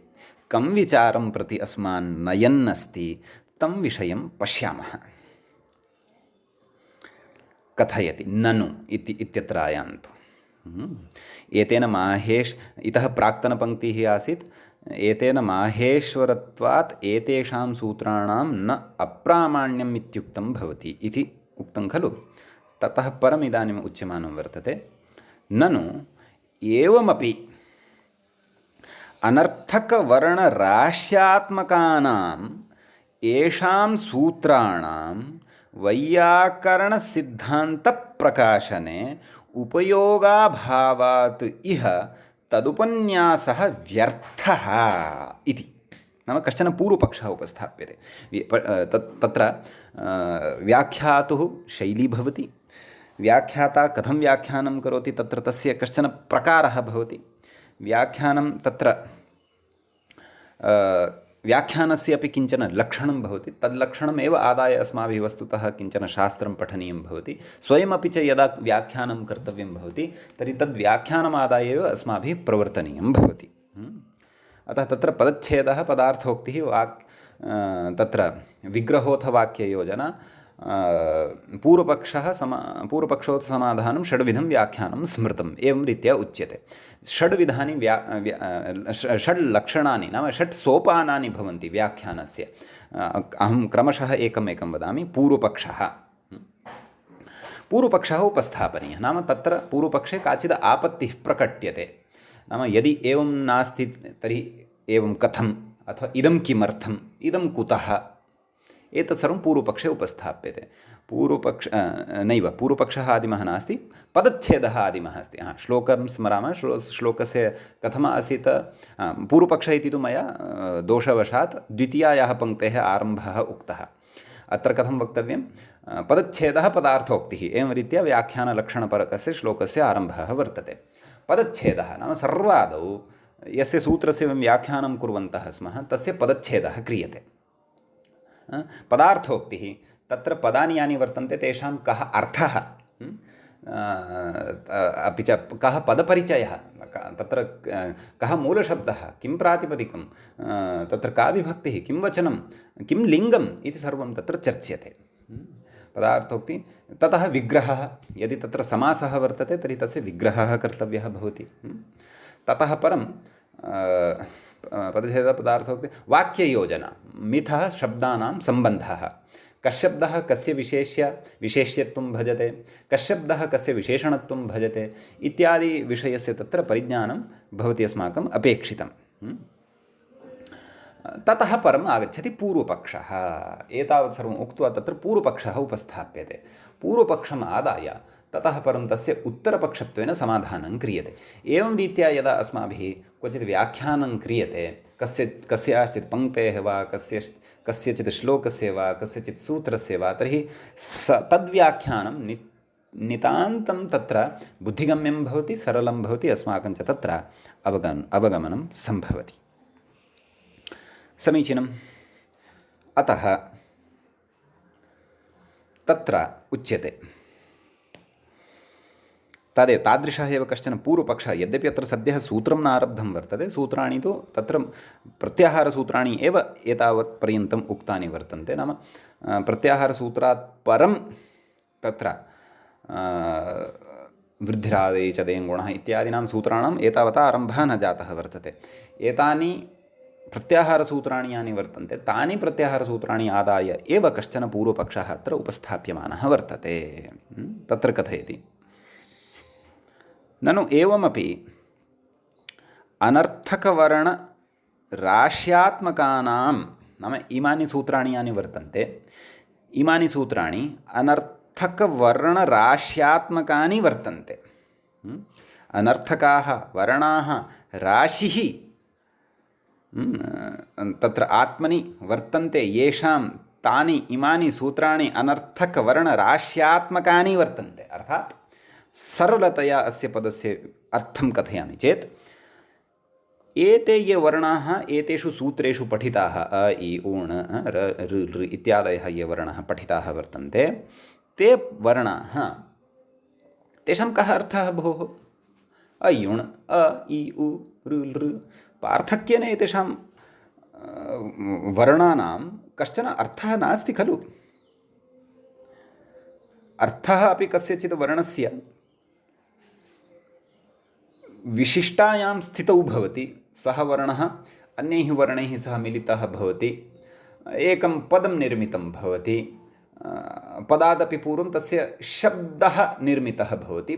कं विचारं प्रति अस्मान् नयन्नस्ति तं विषयं पश्यामः। कथयति ननु इत्यत्र आयान्तु। एतेन इतः प्राक्तनपङ्क्तिः आसीत्, एतेन माहेश्वरत्वात् एतेषां सूत्राणां न अप्रामाण्यम् इत्युक्तं भवति इति उक्तं खलु। ततः परम् इदानीम् उच्यमानं वर्तते ननु एवमपि अनर्थकवर्णराश्यात्मकानाम् येषां सूत्राणां वैयाकरणसिद्धान्तप्रकाशने उपयोगाभावात् इह तदुपन्यासः व्यर्थः इति। नाम कश्चन पूर्वपक्षः उपस्थाप्यते। तत्र व्याख्यातुः शैली भवति, व्याख्याता कथं व्याख्यानं करोति तत्र तस्य कश्चन प्रकारः भवति। व्याख्यानं तत्र व्याख्यानस्य अपि किञ्चन लक्षणं भवति। तद्लक्षणमेव आदाय अस्माभिः वस्तुतः किञ्चन शास्त्रं पठनीयं भवति। स्वयमपि च यदा व्याख्यानं कर्तव्यं भवति तर्हि तद्व्याख्यानमादाय एव अस्माभिः प्रवर्तनीयं भवति। अतः तत्र पदच्छेदः पदार्थोक्तिः तत्र विग्रहोऽथ वाक्ययोजना पूर्वपक्षोऽथ समाधानं षड्विधं व्याख्यानं स्मृतम् एवं रीत्या उच्यते। षड्विधानि षड् लक्षणानि नाम षट् सोपानानि भवन्ति व्याख्यानस्य। अहं क्रमशः एकमेकं वदामि। पूर्वपक्षः उपस्थापनीयः। नाम तत्र पूर्वपक्षे काचित् आपत्तिः प्रकट्यते। नाम यदि एवं नास्ति तर्हि एवं कथम्, अथवा इदं किमर्थम्, इदं कुतः, एतत् सर्वं पूर्वपक्षे उपस्थाप्यते। पूर्वपक्षः आदिमः नास्ति, पदच्छेदः आदिमः अस्ति। श्लोकं स्मरामः। श्लोकस्य कथम् आसीत्? पूर्वपक्षः इति तु मया दोषवशात् द्वितीयायाः पङ्क्तेः आरम्भः उक्तः। अत्र कथं वक्तव्यं? पदच्छेदः पदार्थोक्तिः एवं रीत्या व्याख्यानलक्षणपरकस्य श्लोकस्य आरम्भः वर्तते। पदच्छेदः नाम सर्वादौ यस्य सूत्रस्य वयं व्याख्यानं कुर्वन्तः स्मः तस्य पदच्छेदः क्रियते। पदार्थोक्तिः तत्र पदानि यानि वर्तन्ते तेषां कः अर्थः, अपि च कः पदपरिचयः, तत्र कः मूलशब्दः, किं प्रातिपदिकं, तत्र का विभक्तिः, किं वचनं, किं लिङ्गम् इति सर्वं तत्र चर्च्यते। पदार्थोक्ति। ततः विग्रहः। यदि तत्र समासः वर्तते तर्हि तस्य विग्रहः कर्तव्यः भवति। ततः परं पदच्छेदपदार्थोक्ति वाक्ययोजना। मिथः शब्दानां सम्बन्धः। कश्शब्दः कस्य विशेष्यत्वं भजते, कश्शब्दः कस्य विशेषणत्वं भजते इत्यादि विषयस्य तत्र परिज्ञानं भवति अस्माकम् अपेक्षितं। ततः परम् आगच्छति पूर्वपक्षः। एतावत् सर्वम् उक्त्वा तत्र पूर्वपक्षः उपस्थाप्यते। पूर्वपक्षम् आदाय ततः परं तस्य उत्तरपक्षत्वेन समाधानं क्रियते। एवं रीत्या यदा अस्माभिः क्वचित् व्याख्यानं क्रियते कस्याश्चित् पङ्क्तेः वा कस्यचित् श्लोकस्य वा कस्यचित् सूत्रस्य वा, तर्हि तद्व्याख्यानं नितान्तं तत्र बुद्धिगम्यं भवति, सरलं भवति, अस्माकं च तत्र अवगमनं सम्भवति। समीचीनम्। अतः तत्र उच्यते तदेव तादृशः एव कश्चन पूर्वपक्षः। यद्यपि अत्र सद्यः सूत्रं नारब्धं वर्तते, सूत्राणि तु तत्र प्रत्याहारसूत्राणि एव एतावत् पर्यन्तम् उक्तानि वर्तन्ते। नाम प्रत्याहारसूत्रात् परं तत्र वृद्धिरादेः च देङ्गुणः इत्यादीनां सूत्राणाम् एतावता आरम्भः न जातः वर्तते। एतानि प्रत्याहारसूत्राणि यानि वर्तन्ते तानि प्रत्याहारसूत्राणि आदाय एव कश्चन पूर्वपक्षः अत्र उपस्थाप्यमानः वर्तते। तत्र कथयति ननु एवमपि अनर्थकवर्णराश्यात्मकानां, नाम इमानि सूत्राणि यानि वर्तन्ते इमानि सूत्राणि अनर्थकवर्णराश्यात्मकानि वर्तन्ते। अनर्थकाः वर्णाः राशिः तत्र आत्मनि वर्तन्ते, येषां तानि इमानि सूत्राणि अनर्थकवर्णराश्यात्मकानि वर्तन्ते। अर्थात् सरलतया अस्य पदस्य अर्थं कथयामि चेत् एते ये वर्णाः एतेषु सूत्रेषु पठिताः अ इ उ ण र ऋ लृ इत्यादयः ये वर्णाः पठिताः वर्तन्ते ते वर्णाः तेषां कः अर्थः भोः? अयुण् अ इ उ ऋ लृ पार्थक्येन एतेषां वर्णानां कश्चन अर्थः नास्ति खलु। अर्थः अपि कस्यचित् वर्णस्य विशिष्टायां स्थितौ भवति। सः वर्णः अन्यैः वर्णैः सह मिलितः भवति, एकं पदं निर्मितं भवति, पदादपि पूर्वं तस्य शब्दः निर्मितः भवति,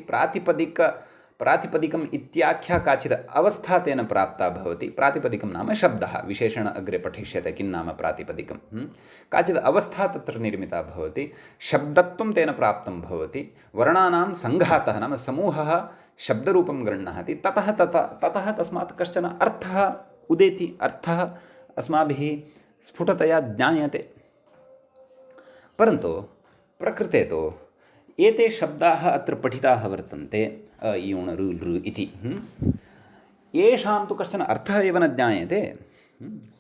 प्रातिपदिकम् इत्याख्या काचित् अवस्था तेन प्राप्ता भवति। प्रातिपदिकं नाम शब्दः, विशेषण अग्रे पठिष्यते किं नाम प्रातिपदिकं। काचित् अवस्था तत्र निर्मिता भवति, शब्दत्वं तेन प्राप्तं भवति, वर्णानां सङ्घातः नाम समूहः शब्दरूपं गृह्णाति, ततः तस्मात् कश्चन अर्थः उदेति, अर्थः अस्माभिः स्फुटतया ज्ञायते। परन्तु प्रकृते तु एते शब्दाः अत्र पठिताः वर्तन्ते अ इ उ ण ऋ लृ इति। येषां तु कश्चन अर्थः एव न ज्ञायते।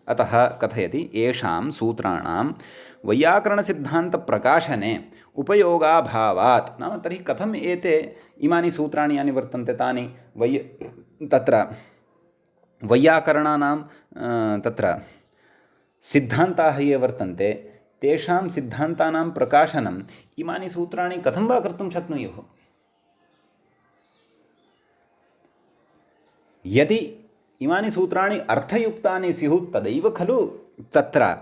अतः कथयति येषां सूत्राणां वैयाकरणसिद्धान्तप्रकाशने उपयोगाभावात्। नाम तर्हि कथम् इमानि सूत्राणि यानि वर्तन्ते तानि तत्र वैयाकरणानां तत्र सिद्धान्ताः ये वर्तन्ते तेषां सिद्धान्तानां प्रकाशनम् इमानि सूत्राणि कथं वा कर्तुं शक्नुयुः? यदि इमानि सूत्राणि अर्थयुक्तानि स्युः तदैव खलु तत्र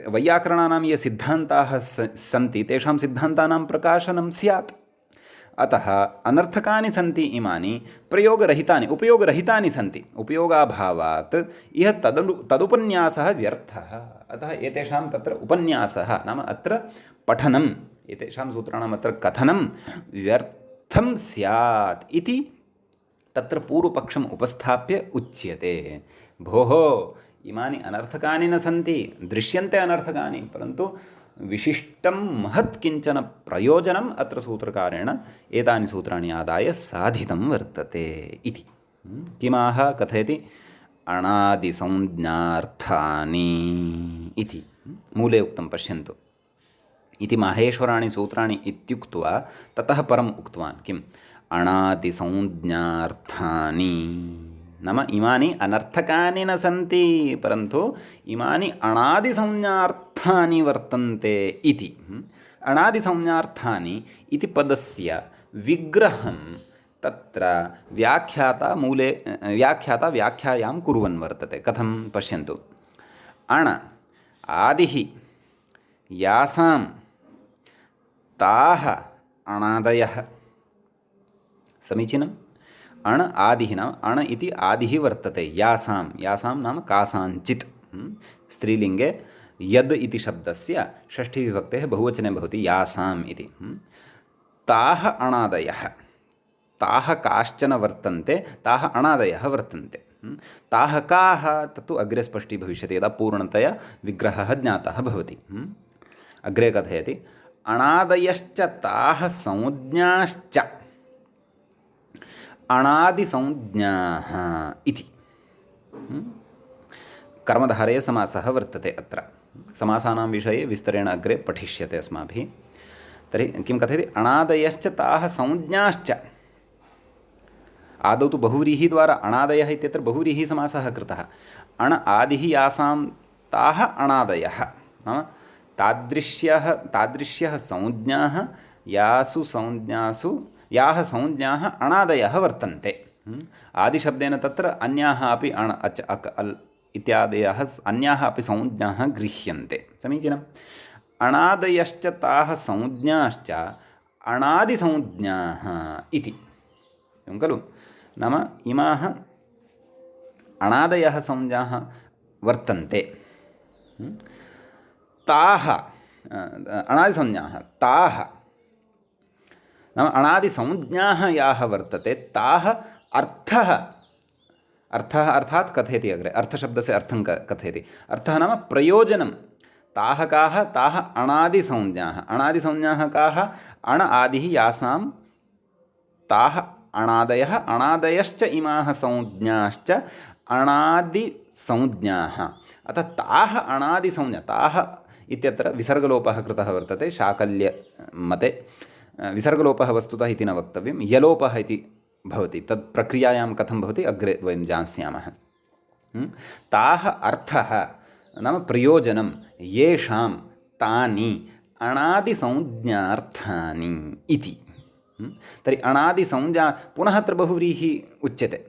वैयाकरणानां ये सिद्धान्ताः सन्ति तेषां सिद्धान्तानां प्रकाशनं स्यात्। अतः अनर्थकानि सन्ति इमानि प्रयोगरहितानि उपयोगरहितानि सन्ति। उपयोगाभावात् इह तदुपन्यासः व्यर्थः। अतः एतेषां तत्र उपन्यासः नाम अत्र पठनम् एतेषां सूत्राणाम् अत्र कथनं व्यर्थं स्यात् इति तत्र पूर्वपक्षम् उपस्थाप्य उच्यते। भोः इमानि अनर्थकानि न सन्ति, दृश्यन्ते अनर्थकानि, परन्तु विशिष्टं महत् किञ्चन प्रयोजनम् अत्र सूत्रकारेण एतानि सूत्राणि आदाय साधितं वर्तते इति। किमाह कथयति? अणादिसंज्ञार्थानि इति मूले उक्तं पश्यन्तु। इति माहेश्वराणि सूत्राणि इत्युक्त्वा ततः परम् उक्तवान् किम्? अणादिसंज्ञार्थानि नाम इमानि अनर्थकानि न सन्ति, परन्तु इमानि अणादिसंज्ञार्थानि वर्तन्ते इति। अणादिसंज्ञार्थानि इति पदस्य विग्रहं तत्र व्याख्याता व्याख्यायां कुर्वन् वर्तते। कथं पश्यन्तु। अण आदिः यासां ताः अणादयः। समीचीनम्। अण आदिः नाम अण इति आदिः वर्तते यासां नाम कासाञ्चित्। स्त्रीलिङ्गे यद् इति शब्दस्य षष्ठीविभक्तेः बहुवचने भवति यासाम् इति। ताः अणादयः, ताः काश्चन वर्तन्ते, ताः अणादयः वर्तन्ते। ताः काः तत्तु अग्रे स्पष्टीभविष्यति यदा पूर्णतया विग्रहः ज्ञातः भवति। अग्रे कथयति अणादयश्च ताः संज्ञाश्च अणादिसंज्ञाः इति। कर्मधारयसमासः वर्तते अत्र। समासानां विषये विस्तरेण अग्रे पठिष्यते अस्माभिः। तर्हि किं कथयति? अणादयश्च ताः संज्ञाश्च। आदौ तु बहुव्रीहिद्वारा अणादयः इत्यत्र बहुव्रीहिसमासः कृतः। अण आदिः यासां ताः अणादयः नाम तादृश्यः संज्ञाः याः संज्ञाः अणादयः वर्तन्ते। आदिशब्देन तत्र अन्याः अपि अण अच अक अल् इत्यादयः अन्याः अपि संज्ञाः गृह्यन्ते। समीचीनम्। अणादयश्च ताः संज्ञाश्च अणादिसंज्ञाः इति एवं खलु। नाम इमाः अणादयः संज्ञाः वर्तन्ते। ताः अणादिसंज्ञाः ताः नाम अणादिसंज्ञाः याः वर्तते ताः अर्थः अर्थात् कथयति अग्रे। अर्थशब्दस्य अर्थं कथयति। अर्थः नाम प्रयोजनं। ताः काः ताः अणादिसंज्ञाः। अणादिसंज्ञाः काः? अण आदिः यासां ताः अणादयः, अणादयश्च इमाः संज्ञाश्च अणादिसंज्ञाः। अतः ताः अणादिसंज्ञा, ताः इत्यत्र विसर्गलोपः कृतः वर्तते शाकल्यमते। विसर्गलोपः वस्तुतः इति न वक्तव्यं, यलोपः इति भवति। तत् प्रक्रियायां कथं भवति अग्रे वयं ज्ञास्यामः। ताः अर्थः नाम प्रयोजनं येषां तानि अणादिसंज्ञार्थानि इति। तर्हि अणादिसंज्ञा पुनः अत्र बहुव्रीहि उच्यते।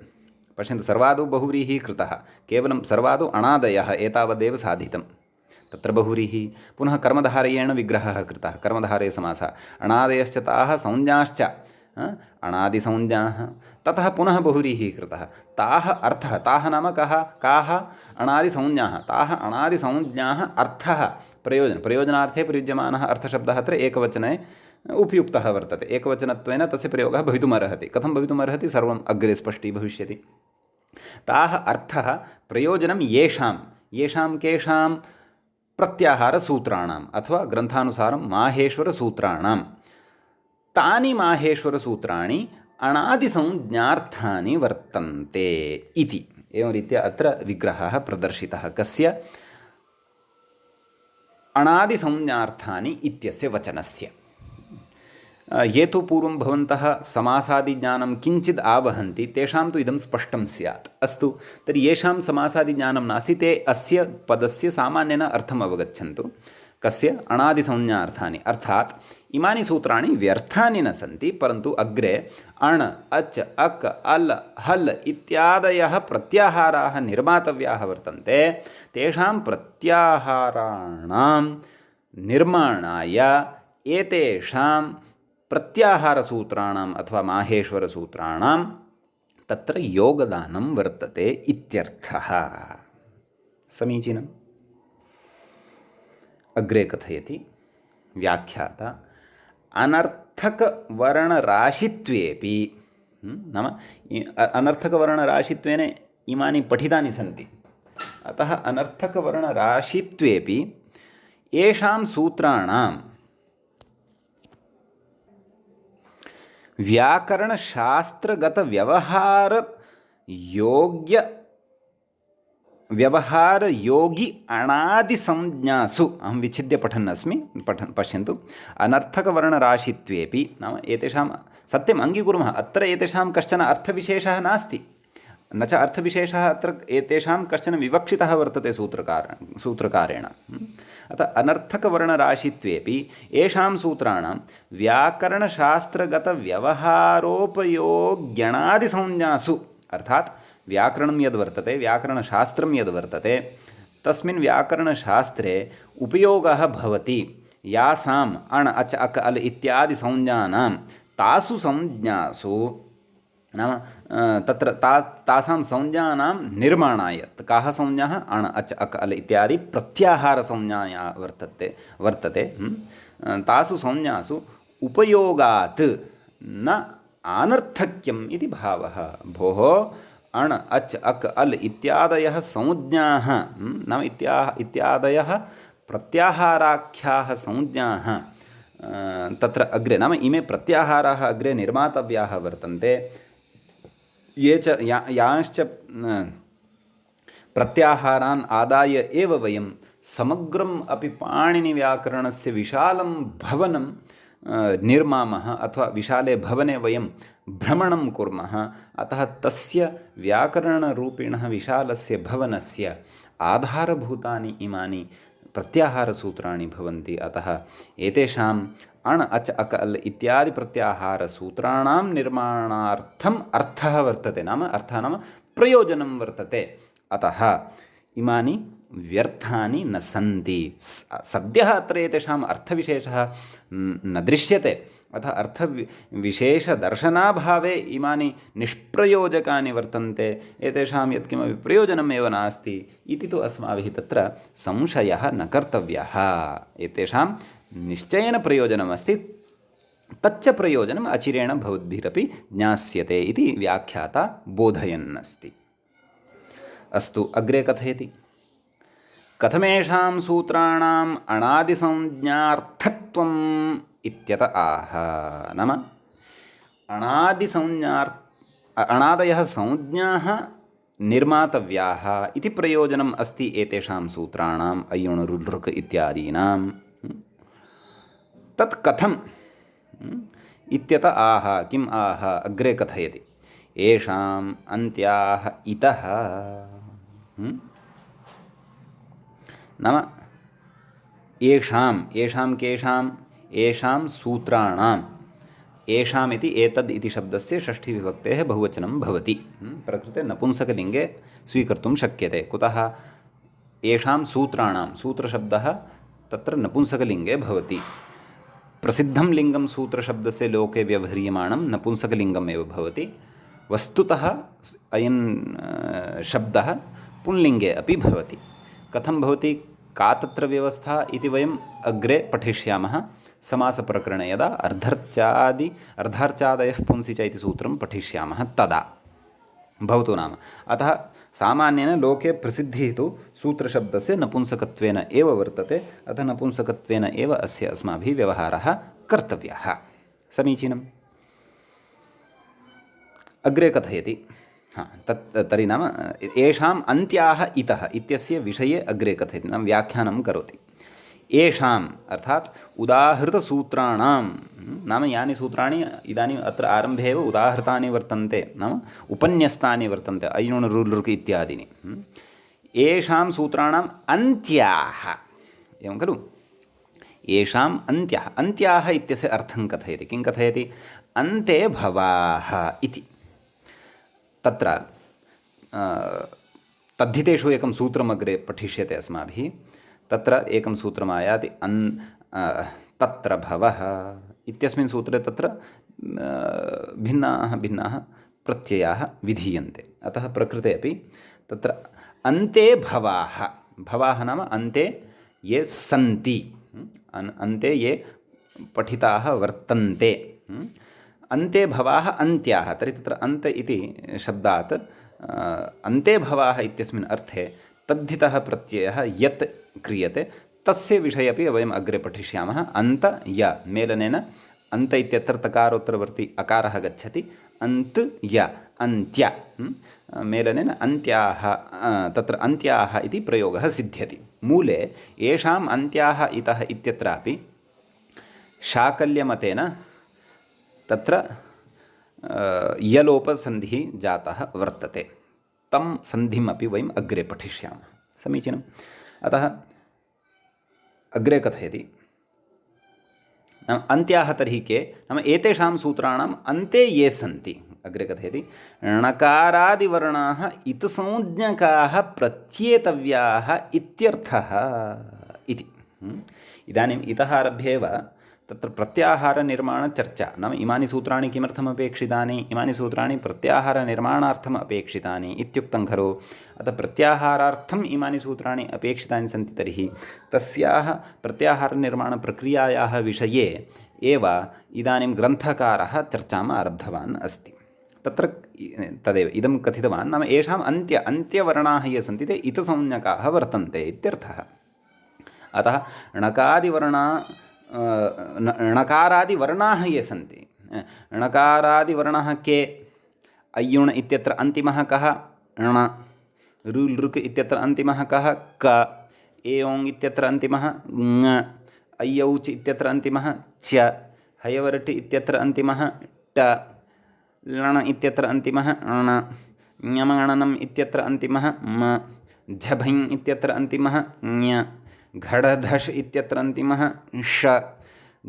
पश्यन्तु, सर्वादौ बहुव्रीहिः कृतः, केवलं सर्वादौ अणादयः एतावदेव साधितं। तत्र बहुव्रीहिः। पुनः कर्मधारयेण विग्रहः कृतः, कर्मधारयसमासः। अणादयश्च ताः संज्ञाश्च अणादिसंज्ञाः। ततः पुनः बहुव्रीहिः कृतः, ताः अर्थः। ताः नाम कः? काः? अणादिसंज्ञाः। ताः अणादिसंज्ञाः अर्थः प्रयोजनं। प्रयोजनार्थे प्रयुज्यमानः अर्थशब्दः अत्र एकवचने उपयुक्तः वर्तते। एकवचनत्वेन तस्य प्रयोगः भवितुमर्हति। कथं भवितुमर्हति सर्वम् अग्रे स्पष्टीभविष्यति। ताः अर्थः प्रयोजनं येषां, येषां केषां? प्रत्याहारसूत्राणाम् अथवा ग्रन्थानुसारं माहेश्वरसूत्राणां। तानि माहेश्वरसूत्राणि अणादिसंज्ञार्थानि वर्तन्ते इति। एवं रीत्या अत्र विग्रहः प्रदर्शितः। कस्य? अणादिसंज्ञार्थानि इत्यस्य वचनस्य। ये तु पूर्वं भवन्तः समासादिज्ञानं किञ्चित् आवहन्ति तेषां तु इदं स्पष्टं स्यात्। अस्तु, तर्हि येषां समासादिज्ञानं नास्ति ते अस्य पदस्य सामान्येन अर्थम् अवगच्छन्तु। कस्य? अणादिसंज्ञार्थानि। अर्थात् इमानि सूत्राणि व्यर्थानि न सन्ति, परन्तु अग्रे अण् अच् अक् अल् हल् इत्यादयः प्रत्याहाराः निर्मातव्याः वर्तन्ते। तेषां प्रत्याहाराणां निर्माणाय एतेषां प्रत्याहारसूत्राणाम् अथवा माहेश्वरसूत्राणां तत्र योगदानं वर्तते इत्यर्थः। समीचीनम्। अग्रे कथयति व्याख्याता, अनर्थकवर्णराशित्वेपि, नाम अनर्थकवर्णराशित्वेन इमानि पठितानि सन्ति। अतः अनर्थकवर्णराशित्वेपि येषां सूत्राणां व्यवहारयोगी अणादिसंज्ञासु, अहं विच्छिद्य पठन्नस्मि, पश्यन्तु। अनर्थकवर्णराशित्वेपि नाम एतेषां, सत्यम् अङ्गीकुर्मः, अत्र एतेषां कश्चन अर्थविशेषः नास्ति, न च अर्थविशेषः अत्र एतेषां कश्चन विवक्षितः वर्तते सूत्रकारेण। अतः अनर्थकवर्णराशित्वेपि येषां सूत्राणां व्याकरणशास्त्रगतव्यवहारोपयोग्यणादिसंज्ञासु, अर्थात् व्याकरणं यद्वर्तते, व्याकरणशास्त्रं यद्वर्तते, तस्मिन् व्याकरणशास्त्रे उपयोगः भवति यासाम् अण् अच् अक् अल् इत्यादि संज्ञानां तासु संज्ञासु, नाम तत्र तासां संज्ञानां निर्माणाय। काः संज्ञाः? अण् अच् अक् अल् इत्यादि प्रत्याहारसंज्ञाया वर्तते। तासु संज्ञासु उपयोगात् न आनर्थक्यम् इति भावः। भोः, अण् अच् अक् अल् इत्यादयः संज्ञाः, नाम इत्यादयः प्रत्याहाराख्याः संज्ञाः तत्र अग्रे, नाम इमे प्रत्याहाराः अग्रे निर्मातव्याः वर्तन्ते। ये च यांश्च प्रत्याहारान् आदाय एव वयं समग्रम् अपि पाणिनिव्याकरणस्य विशालं भवनं निर्मामः, अथवा विशाले भवने वयं भ्रमणं कुर्मः। अतः तस्य व्याकरणरूपिणः विशालस्य भवनस्य आधारभूतानि इमानि प्रत्याहारसूत्राणि भवन्ति। अतः एतेषाम् अण् अच् अक् अल् इत्यादि प्रत्याहारसूत्राणां निर्माणार्थम् अर्थः वर्तते, नाम अर्थः नाम प्रयोजनं वर्तते। अतः इमानि व्यर्थानि न सन्ति। सद्यः अत्र एतेषाम् अर्थविशेषः न दृश्यते, अतः अर्थविशेषदर्शनाभावे इमानि निष्प्रयोजकानि वर्तन्ते, एतेषां यत्किमपि प्रयोजनमेव नास्ति इति तु अस्माभिः तत्र संशयः न कर्तव्यः। एतेषां निश्चयेन प्रयोजनमस्ति, तच्च प्रयोजनम् अचिरेण भवद्भिरपि ज्ञास्यते इति व्याख्याता बोधयन्नस्ति। अस्तु, अग्रे कथयति, कथमेषां सूत्राणाम् अणादिसंज्ञार्थत्वम् इत्यत आह। नाम अणादयः संज्ञाः निर्मातव्याः इति प्रयोजनम् अस्ति एतेषां सूत्राणाम् अय्युणुरुलृक् इत्यादीनां। तत् कथम् इत्यत आह। किम् आह? अग्रे कथयति। येषाम् अन्त्याः इतः, नाम येषां केषां? येषां सूत्राणाम्। येषाम् इति एतद् इति शब्दस्य षष्ठीविभक्तेः बहुवचनं भवति। प्रकृते नपुंसकलिङ्गे स्वीकर्तुं शक्यते। कुतः? येषां सूत्राणां, सूत्रशब्दः तत्र नपुंसकलिङ्गे भवति। प्रसिद्धं लिङ्गं सूत्रशब्दस्य लोके व्यवह्रियमाणं नपुंसकलिङ्गमेव भवति। वस्तुतः अयं शब्दः पुंलिङ्गे अपि भवति। कथं भवति, का तत्र व्यवस्था इति वयम् अग्रे पठिष्यामः समासप्रकरणे, यदा अर्धार्चादयः पुंसि च इति सूत्रं पठिष्यामः तदा। भवतु नाम, अतः सामान्येन लोके प्रसिद्धिः तु सूत्रशब्दस्य नपुंसकत्वेन एव वर्तते। अतः नपुंसकत्वेन एव अस्य अस्माभिः व्यवहारः कर्तव्यः। समीचीनम्। अग्रे कथयति। तर्हि नाम येषाम् अन्त्याः इतः इत्यस्य विषये अग्रे कथयति, नाम व्याख्यानं करोति। येषाम् अर्थात् उदाहृतसूत्राणां, नाम यानि सूत्राणि इदानीम् अत्र आरम्भे एव उदाहृतानि वर्तन्ते, नाम उपन्यस्तानि वर्तन्ते, अय्युण् रुल् ऋक् इत्यादीनि। येषां सूत्राणाम् अन्त्याः, एवं खलु। येषाम् अन्त्याः, अन्त्याः इत्यस्य अर्थं कथयति। किं कथयति? अन्ते भवाः इति। तत्र तद्धितेषु एकं सूत्रम् अग्रे पठिष्यते अस्माभिः। तत्र एकं सूत्रम् आयाति, तत्र भवः इत्यस्मिन् सूत्रे तत्र भिन्नाः प्रत्ययाः विधीयन्ते। अतः प्रकृते अपि तत्र अन्ते भवाः, भवाः नाम अन्ते ये सन्ति, अन्ते ये पठिताः वर्तन्ते। अन्ते भवाः अन्त्याः। तर्हि तत्र अन्त इति शब्दात् अन्ते भवाः इत्यस्मिन् अर्थे तद्धितः प्रत्ययः यत् क्रियते तस्य विषये अपि वयम् अग्रे पठिष्यामः। अन्त य मेलनेन अन्त इत्यत्र तकारोत्तरवर्ती अकारः गच्छति। अन्त य अन्त्य मेलनेन अन्त्याः, तत्र अन्त्याः इति प्रयोगः सिद्ध्यति। मूले येषाम् अन्त्याः इतः इत्यत्रापि शाकल्यमतेन तत्र यलोपसन्धिः जातः वर्तते। तं सन्धिम् अपि वयम् अग्रे पठिष्यामः। समीचीनम्। अतः अग्रे कथयति, नाम अन्त्याः तर्हि के? नाम एतेषां सूत्राणाम् अन्ते ये सन्ति। अग्रे कथयति, णकारादिवर्णाः इतसंज्ञकाः प्रत्येतव्याः इत्यर्थः इति। इदानीम् इतः आरभ्य एव तत्र प्रत्याहारनिर्माणचर्चा, नाम इमानि सूत्राणि किमर्थम् अपेक्षितानि? इमानि सूत्राणि प्रत्याहारनिर्माणार्थम् अपेक्षितानि इत्युक्तं खलु। अतः प्रत्याहारार्थम् इमानि सूत्राणि अपेक्षितानि सन्ति। तर्हि तस्याः प्रत्याहारनिर्माणप्रक्रियायाः विषये एव इदानीं ग्रन्थकारः चर्चाम् आरब्धवान् अस्ति। तत्र तदेव इदं कथितवान्, नाम येषाम् अन्त्यवर्णाः ये सन्ति ते इतसंज्ञकाः वर्तन्ते इत्यर्थः। अतः णकारादिवर्णाः ये सन्ति, णकारादिवर्णाः के? अय्युण् इत्यत्र अन्तिमः कः? ण। ऋ लृक् इत्यत्र अन्तिमः कः? क। एयोङ् इत्यत्र अन्तिमः ङ। अय्यौच् इत्यत्र अन्तिमः च। हयवर्ट् इत्यत्र अन्तिमः ट। लण इत्यत्र अन्तिमः ण। ञमगणनम् इत्यत्र अन्तिमः म। झभञ् इत्यत्र अन्तिमः ञ। घडधश् इत्यत्र अन्तिमः ष।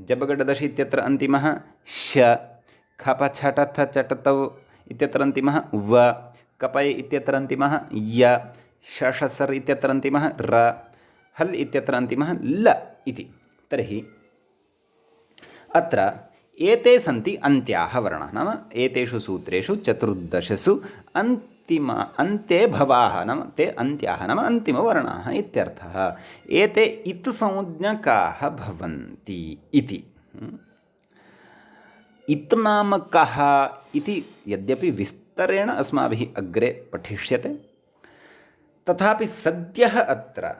जबगडदश् इत्यत्र अन्तिमः श। खपछटथ चटतौ इत्यत्र अन्तिमः व। कपय इत्यत्र अन्तिमः य। शषसर् इत्यत्र अन्तिमः र। हल् इत्यत्र अन्तिमः ल इति। तर्हि अत्र एते सन्ति अन्त्याः वर्णाः, नाम एतेषु सूत्रेषु चतुर्दशसु अन्ते भवाः, नाम ते अन्त्याः नाम अन्तिमवर्णाः इत्यर्थः। एते इत्संज्ञकाः भवन्ति इति। इत् नाम कः इति यद्यपि विस्तरेण अस्माभिः अग्रे पठिष्यते, तथापि सद्यः अत्र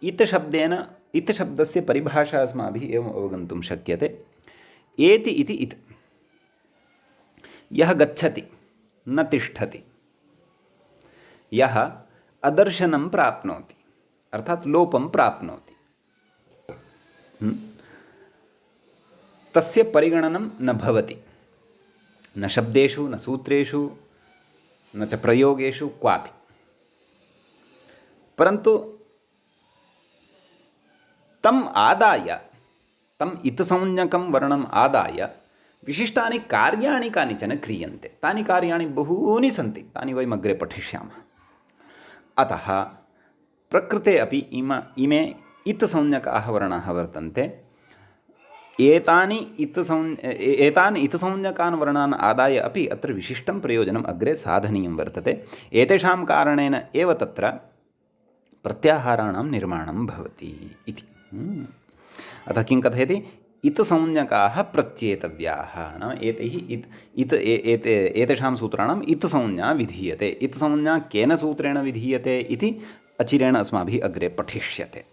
इत शब्देन इत शब्दस्य परिभाषा अस्माभिः एवम् अवगन्तुं शक्यते। एति इति इत्, यः गच्छति न तिष्ठति, यः अदर्शनं प्राप्नोति अर्थात् लोपं प्राप्नोति, तस्य परिगणनं न भवति, न शब्देषु न सूत्रेषु न च प्रयोगेषु क्वापि। परन्तु तम् आदाय, तम् इत्संज्ञकं वर्णम् आदाय विशिष्टानि कार्याणि कानिचन क्रियन्ते। तानि कार्याणि बहूनि सन्ति, तानि वयम् अग्रे पठिष्यामः। अतः प्रकृते अपि इमे इत्संज्ञकाः वर्णाः वर्तन्ते। एतानि इत्संज्ञकान् वर्णान् आदाय अपि अत्र विशिष्टं प्रयोजनम् अग्रे साधनीयं वर्तते। एतेषां कारणेन एव तत्र प्रत्याहाराणां निर्माणं भवति इति। अतः किं कथयति? इत्संज्ञकाः प्रत्येतव्याः, नाम एतेषां सूत्राणाम् इत्संज्ञा विधीयते। इत्संज्ञा केन सूत्रेण विधीयते इति अचिरेण अस्माभिः अग्रे पठिष्यते।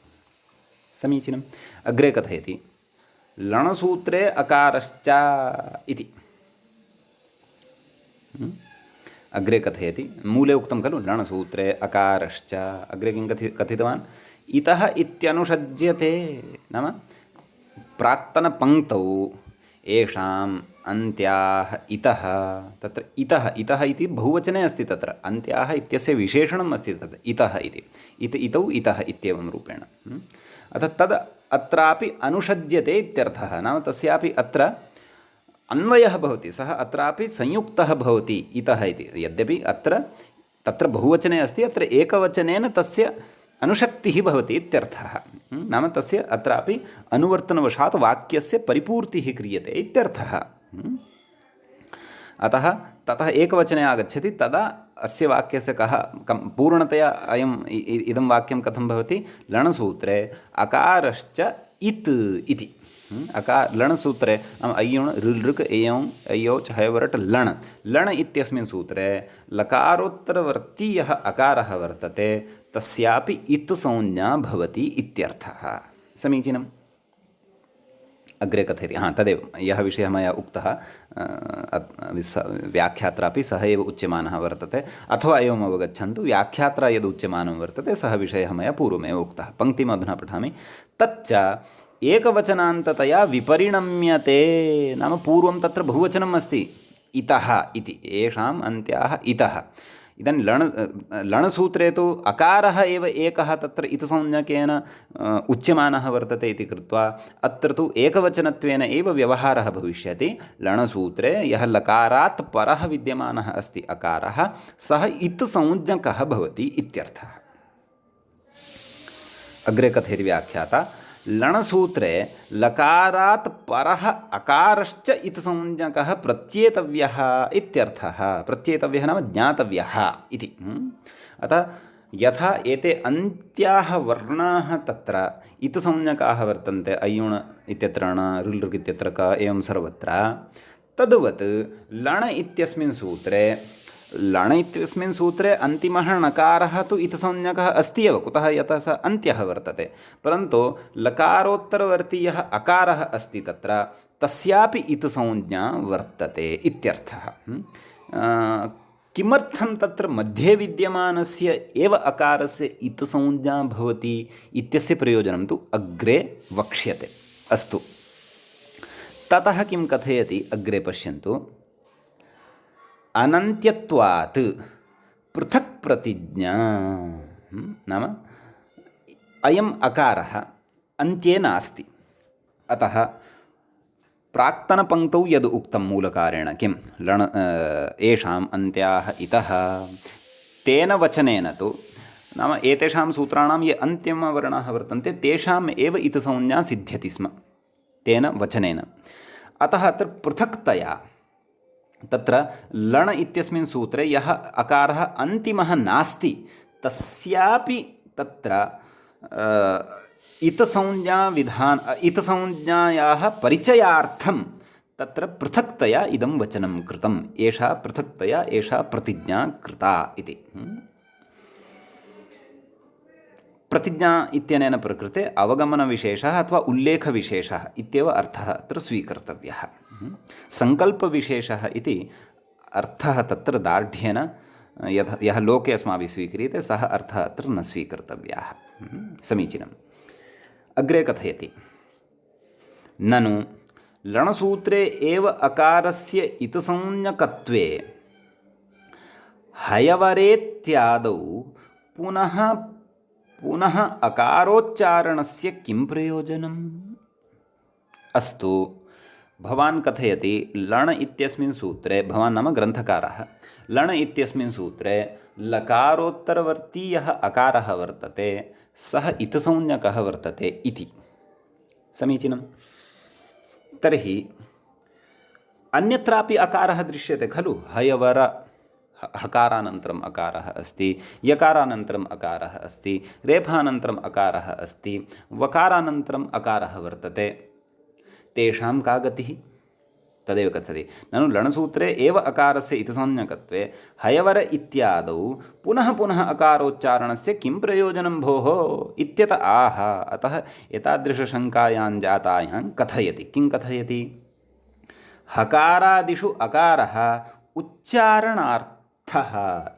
समीचीनम्। अग्रे कथयति लणसूत्रे अकारश्च इति। अग्रे कथयति, मूले उक्तं खलु लणसूत्रे अकारश्च, अग्रे किं कथितवान्? इतः इत्यनुषज्यते, नाम प्राक्तनपङ्क्तौ येषाम् अन्त्याः इतः, तत्र इतः इति बहुवचने अस्ति, तत्र अन्त्याः इत्यस्य विशेषणम् अस्ति तत्र इतः इति, इतौ इतः इत्येवं रूपेण। अतः तद् अत्रापि अनुषज्यते इत्यर्थः, नाम तस्यापि अत्र अन्वयः भवति, सः अत्रापि संयुक्तः भवति इतः इति। यद्यपि तत्र बहुवचने अस्ति, अत्र एकवचनेन तस्य अनुशक्तिः भवति इत्यर्थः। नाम तस्य अत्रापि अनुवर्तनवशात् वाक्यस्य परिपूर्तिः क्रियते इत्यर्थः। अतः ततः एकवचने आगच्छति, तदा अस्य वाक्यस्य पूर्णतया इदं वाक्यं कथं भवति? लणसूत्रे अकारश्च इत् इति। लणसूत्रे नाम अय्युण् ऋलृक् एयौ अय्यौ च हयवरट् लण् इत्यस्मिन् सूत्रे लकारोत्तरवर्ती यः अकारः वर्तते तस्यापि इत् संज्ञा भवति इत्यर्थः। समीचीनम्। अग्रे कथयति, तदेव यः विषयः मया उक्तः व्याख्यात्रापि सः एव उच्यमानः वर्तते, अथवा एवम् अवगच्छन्तु, व्याख्यात्रा यद् उच्यमानं वर्तते सः विषयः मया पूर्वमेव उक्तः। पङ्क्तिम् अधुना पठामि। तच्च एकवचनान्ततया विपरिणम्यते, नाम पूर्वं तत्र बहुवचनम् अस्ति इतः इति, येषाम् अन्त्याः इतः। इदानीं लणसूत्रे तु अकारः एव एकः तत्र इत्संज्ञकेन उच्यमानः वर्तते इति कृत्वा अत्र तु एकवचनत्वेन एव व्यवहारः भविष्यति। लणसूत्रे यः लकारात् परः विद्यमानः अस्ति अकारः, सः इत्संज्ञकः भवति इत्यर्थः। अग्रे कथयति व्याख्याता, लणसूत्रे लकारात् परः अकारश्च इत्संज्ञकः प्रत्येतव्यः इत्यर्थः। प्रत्येतव्यः नाम ज्ञातव्यः इति। अतः यथा एते अन्त्याः वर्णाः तत्र इत्संज्ञकाः वर्तन्ते, अय्युण् इत्यत्र ण, ऋलृक् इत्यत्र क, एवं सर्वत्र, तद्वत् लण इत्यस्मिन् सूत्रे अन्तिमः णकारः तु इत्संज्ञकः अस्ति एव। कुतः? यतः सः अन्त्यः वर्तते। परन्तु लकारोत्तरवर्ती यः अकारः अस्ति तत्र तस्यापि इत्संज्ञा वर्तते इत्यर्थः। किमर्थं तत्र मध्ये विद्यमानस्य एव अकारस्य इत्संज्ञा भवति इत्यस्य प्रयोजनं तु अग्रे वक्ष्यते। अस्तु, ततः किं कथयति अग्रे पश्यन्तु। अनन्त्यत्वात् पृथक् प्रतिज्ञा, नाम अयम् अकारः अन्त्ये नास्ति। अतः प्राक्तनपङ्क्तौ यद् उक्तं मूलकारेण किं येषाम् अन्त्याः इतः, तेन वचनेन तु नाम एतेषां सूत्राणां ये अन्तिमवर्णाः वर्तन्ते तेषाम् एव इत्संज्ञा सिद्ध्यति स्म तेन वचनेन। अतः अत्र पृथक्तया तत्र लण इत्यस्मिन् सूत्रे यः अकारः अन्तिमः नास्ति तस्यापि तत्र इत्संज्ञायाः परिचयार्थं तत्र पृथक्तया इदं वचनं कृतम्। एषा पृथक्तया एषा प्रतिज्ञा कृता इति। प्रतिज्ञा इत्यनेन प्रकृते अवगमनविशेषः अथवा उल्लेखविशेषः इत्येव अर्थः अत्र स्वीकर्तव्यः। सङ्कल्पविशेषः इति अर्थः तत्र दार्ढ्येन यः लोके अस्माभिः स्वीक्रियते सः अर्थः अत्र न स्वीकर्तव्यः। समीचीनम्। अग्रे कथयति, ननु लणसूत्रे एव अकारस्य इतसंज्ञकत्वे हयवरेत्यादौ पुनः पुनः अकारोच्चारणस्य किं प्रयोजनम्? अस्तु, भवान् कथयति लण इत्यस्मिन् सूत्रे, भवान् नाम ग्रन्थकारः, लण इत्यस्मिन् सूत्रे लकारोत्तरवर्ती यः अकारः वर्तते सः इतसंज्ञकः वर्तते इति। समीचीनं। तर्हि अन्यत्रापि अकारः दृश्यते खलु। हयवर हकारानन्तरम् अकारः अस्ति, यकारानन्तरम् अकारः अस्ति, रेफानन्तरम् अकारः अस्ति, वकारानन्तरम् अकारः वर्तते। तेषां का गतिः? तदेव कथयति, ननु लणसूत्रे एव अकारस्य इतसंज्ञकत्वे हयवर इत्यादौ पुनः पुनः अकारोच्चारणस्य किं प्रयोजनं भोः इत्यत आह। अतः एतादृशशङ्कायां जातायां कथयति। किं कथयति? हकारादिषु अकारः उच्चारणार्थः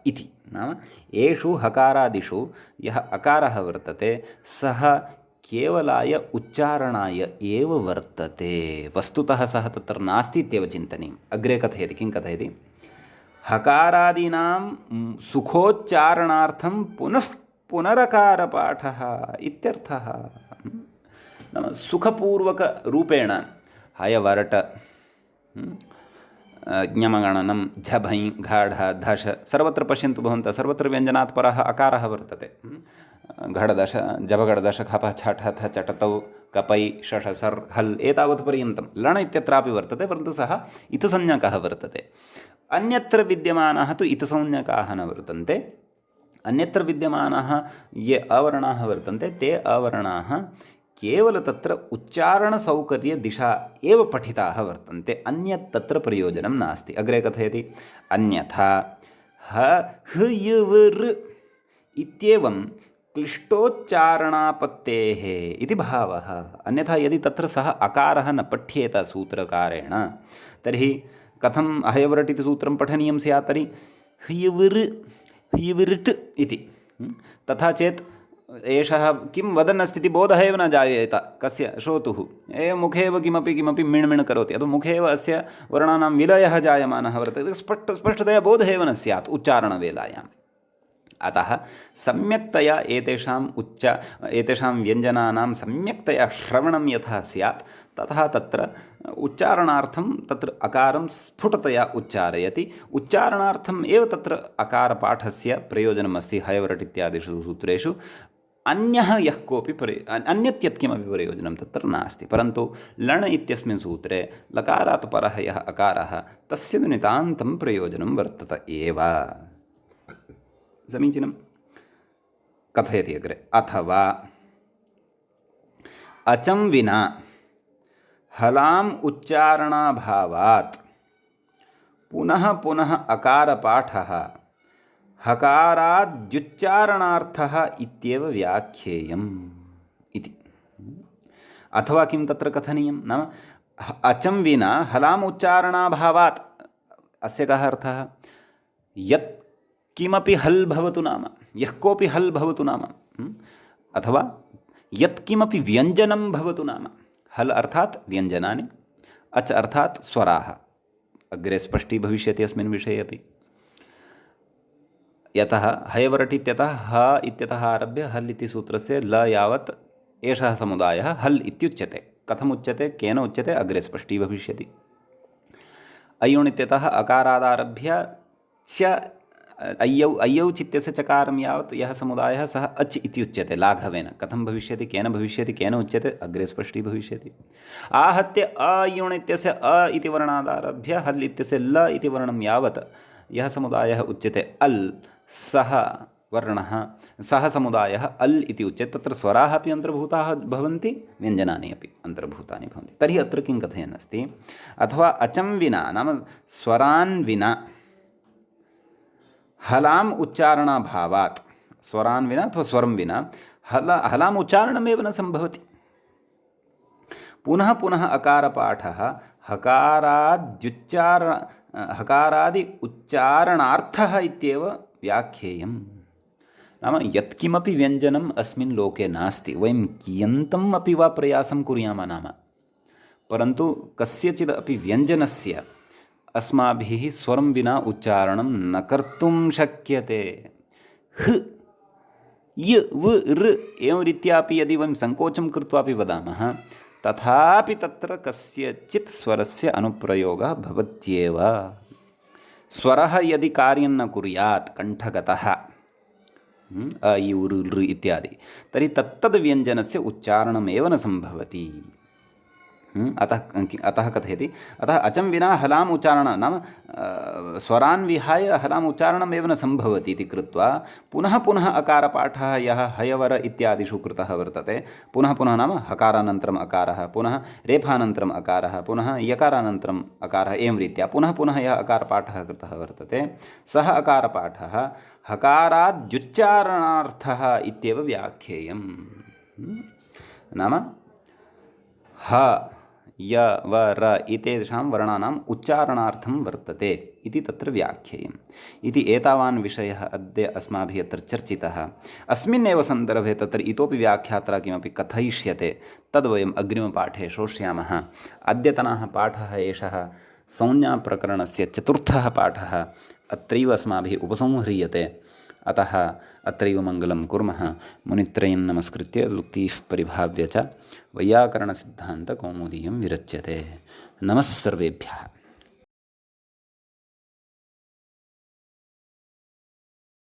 इति। नाम येषु हकारादिषु यः अकारः वर्तते सः केवलाय उच्चारणाय एव वर्तते, वस्तुतः सः तत्र नास्ति इत्येव चिन्तनीयम्। अग्रे कथयति, किं कथयति? हकारादीनां सुखोच्चारणार्थं पुनः पुनरकारपाठः इत्यर्थः। नाम सुखपूर्वकरूपेण हयवरट ज्ञमगणनं झभै घाढ धश सर्वत्र पश्यन्तु भवन्तः, सर्वत्र व्यञ्जनात् परः अकारः वर्तते। घडदश जबगडदश खपः छठ थ चटतौ कपै शष सर् हल् एतावत् पर्यन्तं लण इत्यत्रापि वर्तते, परन्तु सः इतसंज्ञकः वर्तते। अन्यत्र विद्यमानाः तु इतसंज्ञकाः न वर्तन्ते। अन्यत्र विद्यमानाः ये अवर्णाः वर्तन्ते ते अवर्णाः केवल तत्र उच्चारणसौकर्यदिशा एव पठिताः वर्तन्ते, अन्यत् तत्र प्रयोजनं नास्ति। अग्रे कथयति, अन्यथा ह य व ऋ इत्येवं क्लिष्टोच्चारणापत्तेः इति भावः। अन्यथा यदि तत्र सः अकारः न पठ्येत सूत्रकारेण तर्हि कथं हयवरट् इति सूत्रं पठनीयं स्यात्? तर्हि हयवृ हयवृट् इति। तथा चेत् एषः किं वदन् अस्ति इति बोधः एव न जायेत कस्य श्रोतुः। एवं मुखे एव किमपि किमपि मिण्मिण् करोति, अतः मुखे एव अस्य वर्णानां विलयः जायमानः वर्तते, स्पष्टतया बोधः एव न स्यात् उच्चारणवेलायाम्। अतः सम्यक्तया एतेषां व्यञ्जनानां सम्यक्तया श्रवणं यथा स्यात् तथा तत्र उच्चारणार्थं तत्र अकारं स्फुटतया उच्चारयति। उच्चारणार्थम् एव तत्र अकारपाठस्य प्रयोजनम् अस्ति हयवरट् इत्यादिषु सूत्रेषु। अन्यः यः कोऽपि अन्यत् यत्किमपि प्रयोजनं तत्र नास्ति। परन्तु लण इत्यस्मिन् सूत्रे लकारात् परः यः अकारः तस्य तु नितान्तं प्रयोजनं वर्तते एव। समीचीनं। कथयति अग्रे, अथवा अचं विना हलाम् उच्चारणाभावात् पुनः पुनः अकारपाठः हकाराद्युच्चारणार्थः इत्येव व्याख्येयम् इति। अथवा किं तत्र कथनीयं? नाम अचं विना हलाम् उच्चारणाभावात् अस्य कः अर्थः? यत् किमपि हल् भवतु नाम, यः कोऽपि हल् भवतु नाम, अथवा यत्किमपि व्यञ्जनं भवतु नाम। हल् अर्थात् व्यञ्जनानि, अच अर्थात् स्वराः। अग्रे स्पष्टी भविष्यति अस्मिन् विषये अपि। यतः हयवरट् इत्यतः ह इत्यतः आरभ्य हल् इति सूत्रस्य ल यावत् एषः समुदायः हल् इत्युच्यते। कथमुच्यते, केन उच्यते, अग्रे स्पष्टी भविष्यति। अयुण् इत्यतः अकारादारभ्य च अय्यौ चित्यस्य चकारं यावत् यः समुदायः सः अच् इत्युच्यते लाघवेन। कथं भविष्यति, केन भविष्यति, केन उच्यते, अग्रे स्पष्टी भविष्यति। आहत्य अयुण् इत्यस्य अ इति वर्णादारभ्य हल् इत्यस्य ल इति वर्णं यावत् यः समुदायः उच्यते अल्, सः वर्णः सः समुदायः अल् इति उच्यते। तत्र स्वराः अपि अन्तर्भूताः भवन्ति, व्यञ्जनानि अपि अन्तर्भूतानि भवन्ति। तर्हि अत्र किं कथयन् अस्ति? अथवा अचं विना नाम स्वरान् विना हलाम् उच्चारणाभावात्, स्वरान् विना अथवा स्वरं विना हलाम् उच्चारणमेव न सम्भवति। पुनः पुनः अकारपाठः हकारादि उच्चारणार्थः इत्येव व्याख्येयम्। नाम यत्किमपि व्यञ्जनम् अस्मिन् लोके नास्ति, वयं कियन्तम् अपि वा प्रयासं कुर्यामः नाम, परन्तु कस्यचिदपि व्यञ्जनस्य अस्माभिः स्वरं विना उच्चारणं न कर्तुं शक्यते। ह य व ऋ एवं रीत्यापि यदि वयं सङ्कोचं कृत्वापि वदामः तथापि तत्र कस्यचित् स्वरस्य अनुप्रयोगः भवत्येव। स्वरः यदि कार्यं न कुर्यात् कण्ठगतः अ इ उ ऋ लृ इत्यादि, तर्हि तत्तद् व्यञ्जनस्य उच्चारणमेव न सम्भवति। अतः कथयति, अतः अचं विना हलाम् उच्चारणं नाम स्वरान् विहाय हलाम् उच्चारणमेव न सम्भवति इति कृत्वा पुनः पुनः अकारपाठः यः हयवर इत्यादिषु कृतः वर्तते, पुनः पुनः नाम हकारानन्तरम् अकारः, पुनः रेफानन्तरम् अकारः, पुनः यकारानन्तरम् अकारः, एवं रीत्या पुनः पुनः यः अकारपाठः कृतः वर्तते, सः अकारपाठः हकाराद्युच्चारणार्थः इत्येव व्याख्येयम्। नाम ह य व र इत्येतेषां वर्णानाम् उच्चारणार्थं वर्तते इति तत्र व्याख्येयम् इति एतावान् विषयः अद्य अस्माभिः अत्र चर्चितः। अस्मिन्नेव सन्दर्भे तत्र इतोपि व्याख्यात्रा किमपि कथयिष्यते, तद्वयम् अग्रिमपाठे श्रोष्यामः। अद्यतनः पाठः एषः संज्ञाप्रकरणस्य चतुर्थः पाठः अत्रैव अस्माभिः उपसंह्रियते। अतः अत्रैव मङ्गलं कुर्मः। मुनित्रयं नमस्कृत्य उक्तिः परिभाव्य च वैयाकरणसिद्धान्तकौमुदीयं विरच्यते। नमः सर्वेभ्यः।